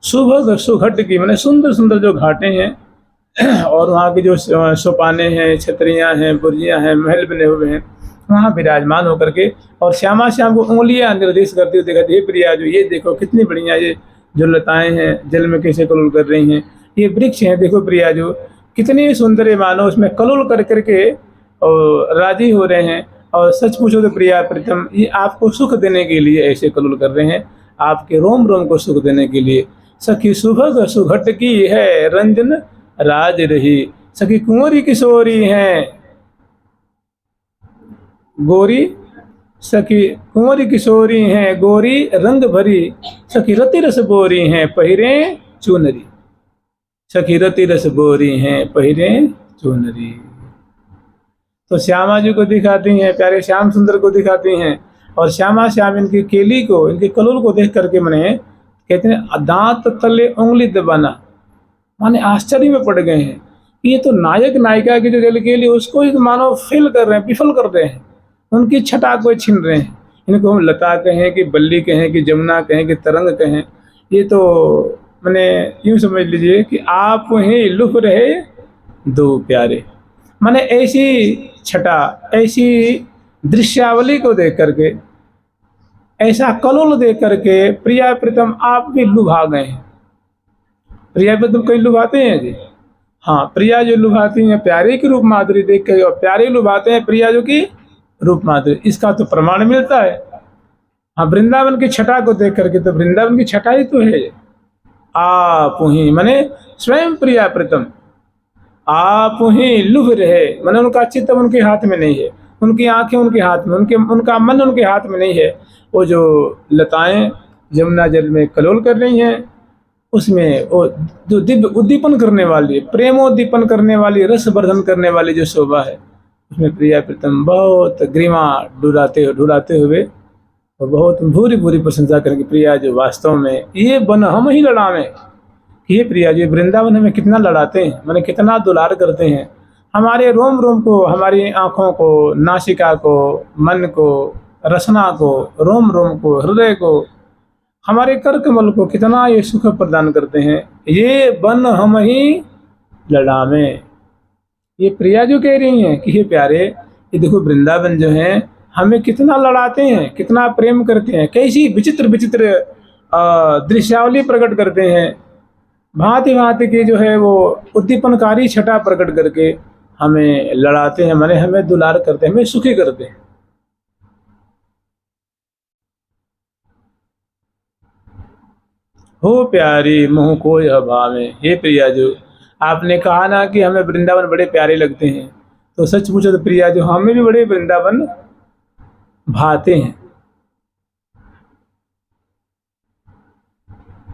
सुभग सुघट की मैंने सुंदर सुंदर जो घाटें हैं और वहाँ की जो सोपाने हैं, छतरियाँ हैं, बुर्जियाँ हैं, महल बने हुए हैं, वहाँ विराजमान होकर के और श्यामा श्याम को उंगलियाँ निर्देश करती हुई दिखाती है, प्रिया जो ये देखो कितनी बढ़िया ये जो लताएं हैं जल में कैसे कलोल कर रही हैं, ये वृक्ष हैं देखो प्रिया जो कितने सुंदर है, मानो उसमें कलोल कर करके और राजी हो रहे हैं। और सच पूछो तो प्रिया प्रीतम ये आपको सुख देने के लिए ऐसे कलोल कर रहे हैं, आपके रोम रोम को सुख देने के लिए। सखी सुभग सुघट की है, रंजन राज रही, सखी कुंवरी किशोरी हैं गोरी, सखी कुंवरी किशोरी हैं गोरी रंग भरी, सखी रति रस बोरी हैं पहिरे चुनरी, सखी रति रस बोरी हैं पहिरे चुनरी। तो श्यामा जी को दिखाती हैं, प्यारे श्याम सुंदर को दिखाती हैं, और श्यामा श्याम इनकी केली को, इनकी कलोल को देख करके मैंने कहते हैं दांत तले उंगली दबाना, माने आश्चर्य में पड़ गए हैं कि ये तो नायक नायिका की जो जल केली उसको ही मानो फिल कर रहे हैं, विफल कर रहे हैं, उनकी छटा को छीन रहे हैं। इनको हम लता कहें कि बल्ली कहें कि जमुना कहें कि तरंग कहें, ये तो मैंने यूँ समझ लीजिए कि आप ही लुफ रहे दो प्यारे। माने ऐसी छटा, ऐसी दृश्यावली को देख करके, ऐसा कलोल देख करके प्रिया प्रीतम आप भी लुभा गए हैं। प्रिया प्रीतम कहीं लुभाते हैं जी? हाँ, प्रिया जो लुभाती हैं प्यारे की रूप माधुरी देख कर, और प्यारे लुभाते हैं प्रिया जो की रूप माधुरी, इसका तो प्रमाण मिलता है। हाँ, वृंदावन की छटा को देख करके, तो वृंदावन की छटा ही तो है आप ही माने स्वयं प्रिया प्रीतम आप ही लुभ रहे, माने उनका चित्त उनके हाथ में नहीं है, उनकी आंखें उनके हाथ में, उनका मन उनके हाथ में नहीं है। वो जो लताएं जमुना जल में कलोल कर रही हैं उसमें वो जो दिव्य उद्दीपन करने वाली, प्रेमोद्दीपन करने वाली, रस वर्धन करने वाली जो शोभा है, उसमें प्रिया प्रीतम बहुत ग्रीमा डुलाते हुए और बहुत भूरी भूरी प्रशंसा करेंगे। प्रिया जो वास्तव में ये बन हम ही लड़ावें, ये प्रिया जी वृंदावन हमें कितना लड़ाते हैं, मैंने कितना दुलार करते हैं, हमारे रोम रोम को, हमारी आँखों को, नासिका को, मन को, रसना को, रोम रोम को, हृदय को, हमारे कर कमल को कितना ये सुख प्रदान करते हैं। ये बन हम ही लड़ावें, ये प्रिया जो कह रही हैं कि ये प्यारे ये देखो वृंदावन जो है हमें कितना लड़ाते हैं, कितना प्रेम करते हैं, कैसी विचित्र विचित्र दृश्यावली प्रकट करते हैं, भांति भांति की जो है वो उद्दीपनकारी छटा प्रकट करके हमें लड़ाते हैं, माने हमें दुलार करते हैं, हमें सुखी करते हैं। हो प्यारी मोह को यह भावे, हे प्रिया जो आपने कहा ना कि हमें वृंदावन बड़े प्यारे लगते हैं, तो सच पूछो तो प्रिया जो हमें भी बड़े वृंदावन भाते हैं।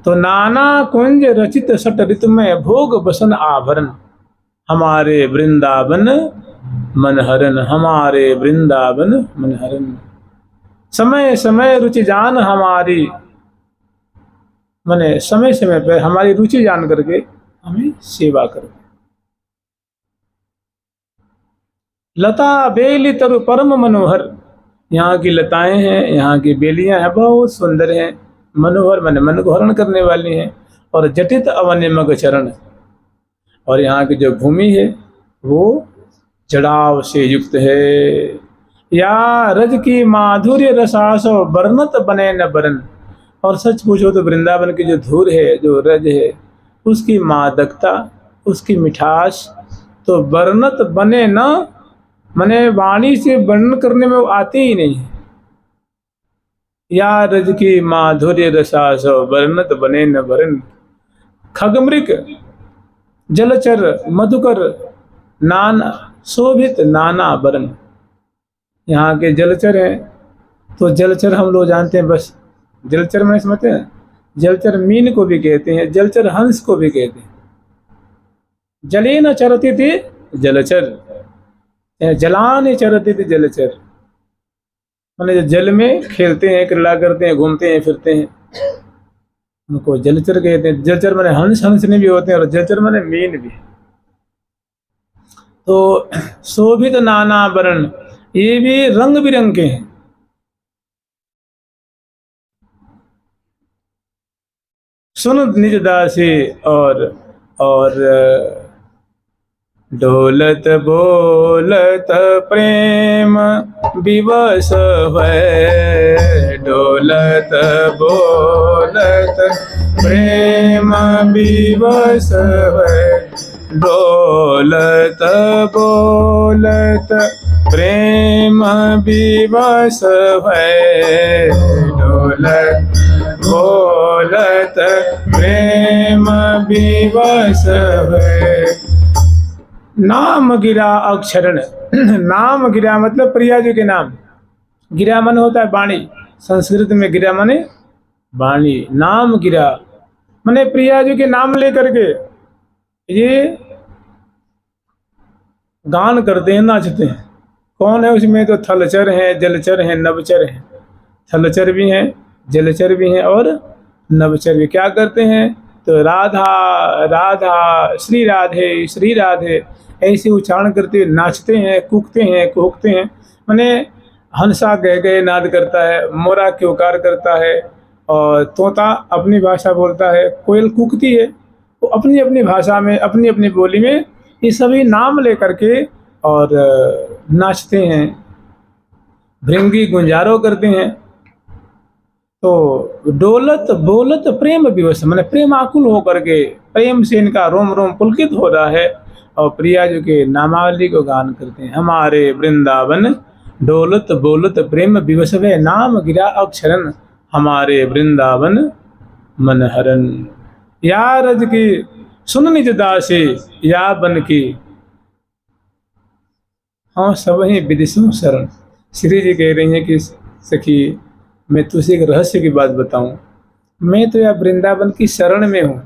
तो नाना कुंज रचित सट ऋतु में भोग बसन आभरण, हमारे वृंदावन मनहरन, हमारे वृंदावन मनहरन, समय समय रुचि जान हमारी, माने समय समय पर हमारी रुचि जान करके हमें सेवा करो। लता बेली तरु परम मनोहर, यहाँ की लताएं हैं, यहाँ की बेलियां हैं, बहुत सुंदर हैं, मनोहर माने मन को हरण करने वाली हैं, और जटित अवन्य मग चरण, और यहाँ की जो भूमि है वो जड़ाव से युक्त है। या रज की माधुर्य रसासो बरनत बने न बरन, और सच पूछो तो वृंदावन की जो धूर है, जो रज है, उसकी मादकता, उसकी मिठास तो बरनत बने न, मने वाणी से वर्णन करने में वो आते ही नहीं है। या रज की माधुर्य रसासो बरनत बने न बरन, खगमृग जलचर मधुकर नाना शोभित नाना बरन, यहाँ के जलचर हैं तो जलचर हम लोग जानते हैं बस, जलचर में समझते हैं, जलचर मीन को भी कहते हैं, जलचर हंस को भी कहते हैं। जले न चरते थे जलचर, जलान चरते थे जलचर, माने जो जल में खेलते हैं, क्रीड़ा करते हैं, घूमते हैं, फिरते हैं, उनको जलचर कहते हैं। जलचर माने हंस, हंसने भी होते हैं, और जलचर माने मीन भी। तो शोभित नाना वर्ण, ये भी रंग बिरंगे हैं। सुन निज दासी, और डोलत बोलत प्रेम विवश है, डोलत बोलत प्रेम विवश है, डोलत बोलत प्रेम विवश है, डोलत बोलत प्रेम विवश है। नाम गिरा अक्षरण, नाम गिरा मतलब प्रिया जी के नाम, गिरा मन होता है वाणी, संस्कृत में गिरा माने वाणी, नाम गिरा माने प्रिया जी के नाम लेकर के ये गान करते हैं, नाचते हैं। कौन है उसमें? तो थलचर हैं, जलचर हैं, नवचर हैं। थलचर भी हैं, जलचर भी हैं, और नवचर भी। क्या करते हैं? तो राधा राधा, श्री राधे श्री राधे, ऐसे उच्चारण करते हुए नाचते हैं, कूकते हैं, कुहकते हैं। माने हंसा गह गए नाद करता है, मोरा क्योकार करता है, और तोता अपनी भाषा बोलता है, कोयल कूकती है, वो अपनी अपनी भाषा में, अपनी अपनी बोली में ये सभी नाम लेकर के और नाचते हैं, भृंगी गुंजारो करते हैं। तो डोलत बोलत प्रेम विवश, मैंने प्रेम आकुल होकर के, प्रेम से इनका रोम रोम पुलकित हो रहा है, और प्रिया जी के नामावली को गान करते हैं। हमारे वृंदावन डोलत बोलत प्रेम विवश है, नाम गिरा अक्षरन, हमारे वृंदावन मनहरन। या रज की सुन निज दासी, या बन की हाँ सब ही विदिशों शरण। श्री जी कह रही हैं कि सखी, मैं तुझसे एक रहस्य की बात बताऊं, मैं तो यह वृंदावन की शरण में हूँ।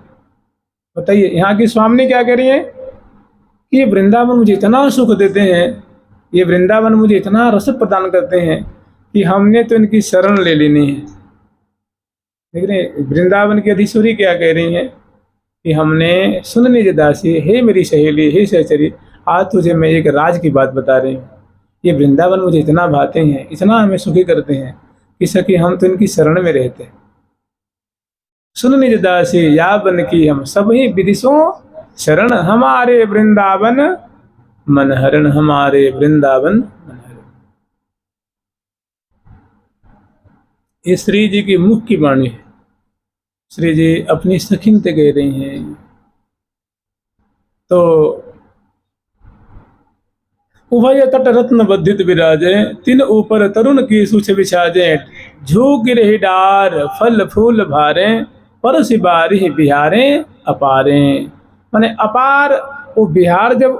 बताइए, यहाँ की स्वामी क्या कह रही है कि ये वृंदावन मुझे इतना सुख देते हैं, ये वृंदावन मुझे इतना रस प्रदान करते हैं कि हमने तो इनकी शरण ले लेनी है। देख रहे हैं वृंदावन की अधीश्वरी क्या कह रही हैं कि हमने सुन निज दासी, हे मेरी सहेली, हे सहचरी, आज तुझे मैं एक राज की बात बता रही हूँ। ये वृंदावन मुझे इतना भाते हैं, इतना हमें सुखी करते हैं कि सखी हम तो इनकी शरण में रहते हैं। सुन निज दासी, या बन की हम सब ही विदिशों शरण, हमारे वृंदावन मनहरण, हमारे वृंदावन मनहरण। ये श्री जी की मुख की वाणी है। श्री जी अपनी सखीन से कह रही हैं। तो उभय तट रत्न बद्धित विराजे, तिन ऊपर तरुण की सुछ विछाजे, झूक रही डार फल फूल भारे, परस बारी बिहारे अपारे। माने अपार, वो बिहार जब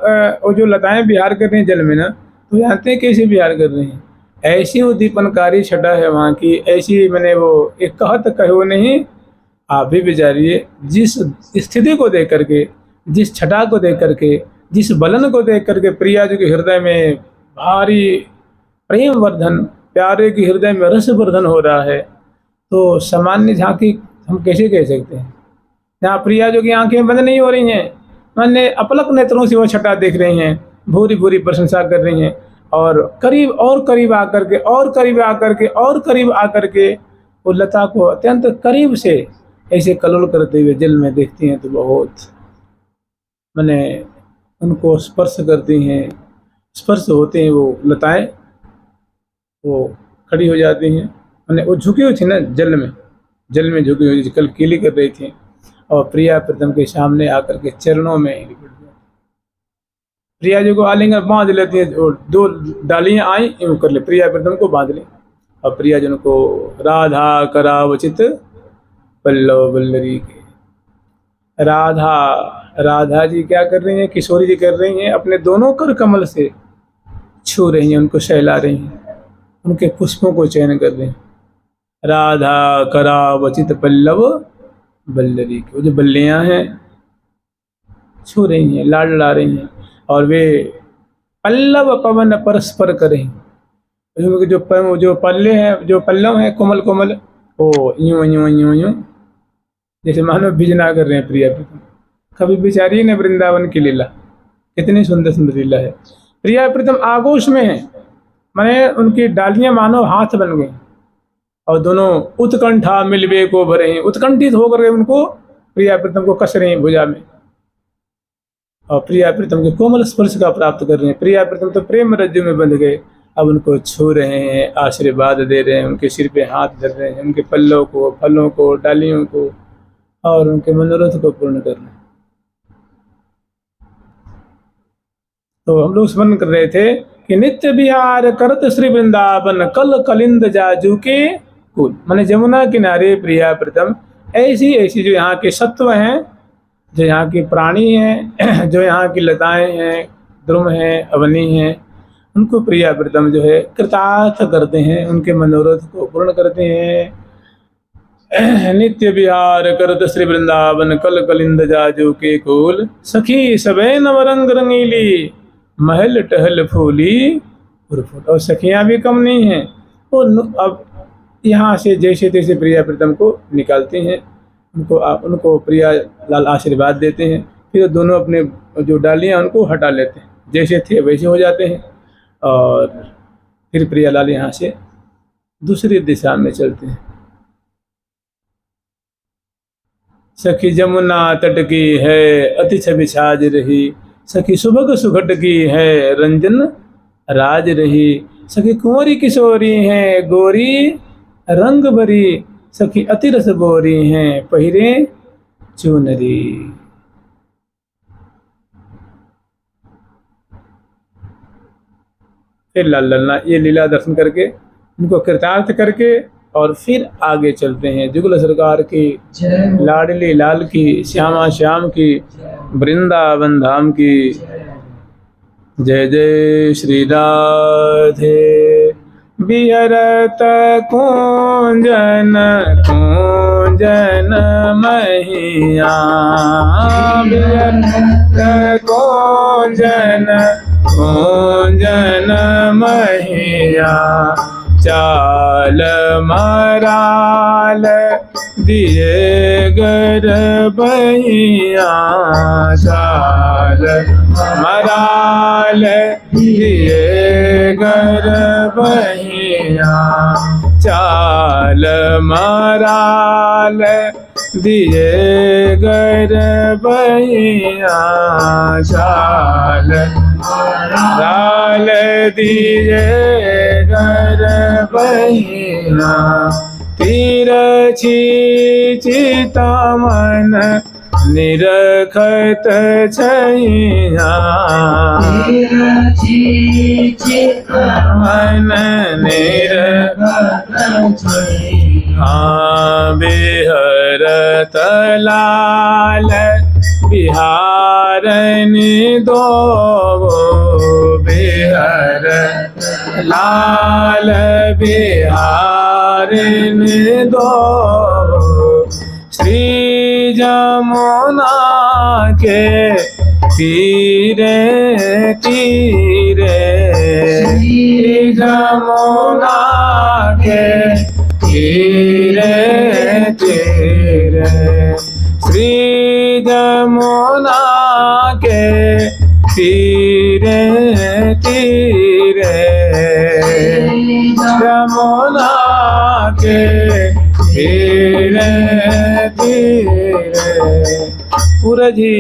वो जो लताएं बिहार कर रही हैं जल में ना, तो जानते हैं कैसे बिहार कर रही हैं? ऐसी उद्दीपनकारी छटा है वहाँ की, ऐसी मैंने वो एक कहत कहो नहीं, आप भी विचारिए। जिस स्थिति को देख करके, जिस छटा को देख करके, जिस बलन को देख करके प्रिया जी के हृदय में भारी प्रेम वर्धन, प्यारे के हृदय में रस वर्धन हो रहा है, तो सामान्य झांकी हम कैसे कह सकते हैं? जहाँ प्रिया जी की आंखें बंद नहीं हो रही हैं, मैंने अपलक नेत्रों से वो छटा देख रही हैं, भूरी भूरी प्रशंसा कर रही हैं, और करीब और करीब आकर के, और करीब आकर के, और करीब आकर के वो लता को अत्यंत करीब से ऐसे कलोल करते हुए जल में देखती हैं, तो बहुत मैंने उनको स्पर्श करती हैं, स्पर्श होते हैं वो लताएं, वो खड़ी हो जाती हैं। मैंने वो झुकी हुई थी ना जल में झुकी हुई, कल कीली कर रही थी, और प्रिया प्रीतम के सामने आकर के चरणों में लिपट गई। प्रिया जी को आलिंगन बांध लेती है, और दो डालियां आई यूँ कर ले, प्रिया प्रीतम को बांध ली, और प्रिया जन को राधा करावचित पल्लव बल्लरी के। राधा जी क्या कर रही हैं? किशोरी जी कर रही हैं, अपने दोनों कर कमल से छू रही हैं, उनको सहला रही हैं, उनके पुष्पों को चयन कर रहे हैं। राधा करावचित पल्लव बल्लरी, वो जो बल्लियाँ हैं छू रही हैं, लाड ला रही हैं, और वे पल्लव पवन परस्पर करें। जो पल्ले हैं, जो पल्लव हैं कोमल कोमल, वो यूं यूं यूं यूं जैसे मानो बिजना कर रहे हैं प्रिया प्रीतम। कभी बिचारी ने वृंदावन की लीला, कितनी सुंदर सुंदर लीला है। प्रिया प्रीतम आगोश में है, माने उनकी डालियां मानो हाथ बन गई, और दोनों उत्कंठा मिलवे को भरे हैं, उत्कंठित होकर के उनको प्रिया प्रीतम को कस रहे हैं भुजा में, और प्रिया प्रीतम के कोमल स्पर्श का प्राप्त कर रहे हैं। प्रिया प्रीतम तो प्रेम रज्जु में बंध गए, अब उनको छू रहे हैं, आशीर्वाद दे रहे हैं, उनके सिर पे हाथ धर रहे हैं, उनके पल्लों को, फलों को, डालियों को, और उनके मनोरथ को पूर्ण कर रहे हैं। तो हम लोग स्मरण कर रहे थे कि नित्य विहार करत श्री वृंदावन, कल कलिंद जाजू के कुल, माने जमुना किनारे प्रिया प्रीतम ऐसी ऐसी जो यहाँ के सत्व हैं, जो यहाँ की प्राणी हैं, जो यहाँ की लताएं हैं, द्रुम हैं, अवनी हैं, उनको प्रिया प्रीतम जो है कृतार्थ करते हैं, उनके मनोरथ को पूर्ण करते हैं। नित्य विहार करत श्री वृंदावन, कल कलिंद जाजू के कुल, सखी सबे नवरंग रंगीली, महल टहल फूली। और सखियां भी कम नहीं हैं, वो अब यहाँ से जैसे तैसे प्रिया प्रीतम को निकालते हैं, उनको प्रिया लाल आशीर्वाद देते हैं, फिर दोनों अपने जो डालियाँ उनको हटा लेते हैं, जैसे थे वैसे हो जाते हैं, और फिर प्रिया लाल यहाँ से दूसरी दिशा में चलते हैं। सखी जमुना तट की है अति छवि छाज रही, सखी सुभग सुघट की है रंजन राज रही, सखी कुंवरी किशोरी है गोरी रंग भरी, सखी अति रस गोरी हैं पहिरे चुनरी। फिर लाल ललना ये लीला दर्शन करके उनको कृतार्थ करके और फिर आगे चलते हैं। जुगल सरकार की, लाडली लाल की, श्यामा श्याम की, वृंदावन धाम की जय जय श्री राधे। बिहरत कुंजन कुंजन मैया, बिहरत कुंजन कुंजन मैया, चाल मराल दिए गर बहिया, चाल मराल दिए गर बहिया, चाल मराल दिए गर बहिया, चाल मराल दिए गर बहिया, तिरछी चितमन निरखत छैया, तिरछी चितमन निरखत छैया, बिहरत लाल बिहारनि दो, बिहरत लाल बिहारनि दो, श्री जमुना के तीरे तीरे, श्री जमुना के तीरे तीरे, श्री जमुना के तीरे तीरे, जमुना के तीरे तीरे। पूरज ही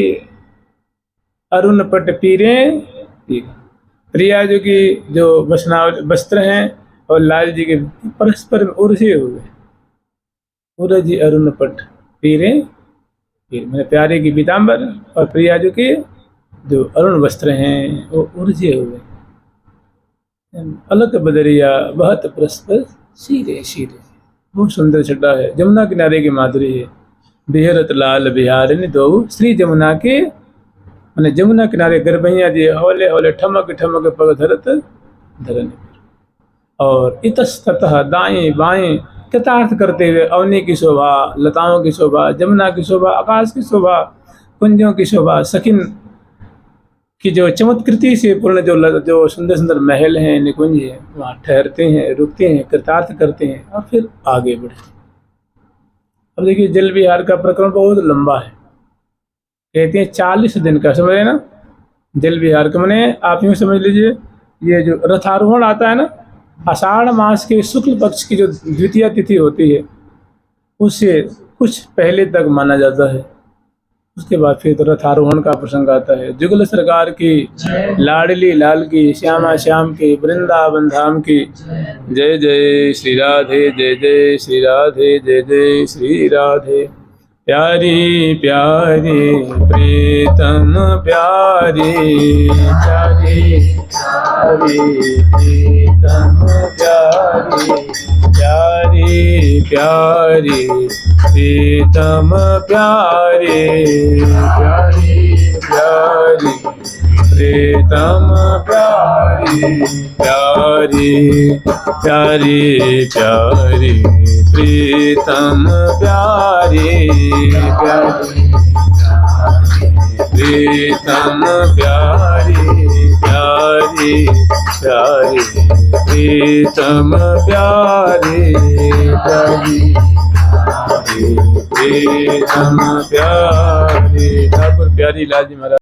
अरुण पट पीरे, प्रिया जी की जो वस्त्र हैं और लाल जी के परस्पर उर्जे हुए, सूरज अरुण पट पीरे, मैंने प्यारे की पीताम्बर और प्रिया जी के जो अरुण वस्त्र हैं वो उर्जे हुए। अलग बदरिया बहुत परस्पर सीरे सीरे, बहुत सुंदर छटा है, जमुना किनारे की माधुरी है। बिहरत लाल बिहारिन दो, श्री जमुना के मैंने जमुना किनारे गरबैया दिए, हौले हौले ठमक ठमक पग धरत धरन। और इतस्ततः दाएं बाएं कृतार्थ करते हुए अवनी की शोभा, लताओं की शोभा, जमुना की शोभा, आकाश की शोभा, कुंजों की शोभा, सखिन की जो चमत्कृति से पूर्ण जो सुंदर सुंदर महल हैं, निकुंज हैं, वहाँ ठहरते हैं, रुकते हैं, कृतार्थ करते हैं और फिर आगे बढ़ते हैं। अब देखिए जल विहार का प्रकरण बहुत लंबा है, कहते हैं 40 दिन का, समझ रहे ना। जल विहार का मैंने आप यूँ समझ लीजिए, ये जो रथारोहण आता है ना, आषाढ़ मास के शुक्ल पक्ष की जो द्वितीय तिथि होती है उससे कुछ पहले तक माना जाता है। उसके बाद फिर रथारोहण का प्रसंग आता है। जुगल सरकार की, लाडली लाल की, श्यामा श्याम की, वृंदावन धाम की। जय जय श्री राधे, जय जय श्री राधे, जय जय श्री राधे। प्यारी प्यारी प्रीतम प्यारी, प्यारी प्यारी प्रीतम प्यारी, प्यारी प्यारी प्रीतम प्यारी, प्यारी प्यारी प्रीतम प्यारी, प्यारी प्यारी प्यारी प्रीतम प्यारी, प्यारी प्रीतम प्यारी, प्यारी प्यारी प्रीतम प्यारी, प्यारी प्रीतम प्यारी। ठाकुर प्यारी लाल जी महाराज।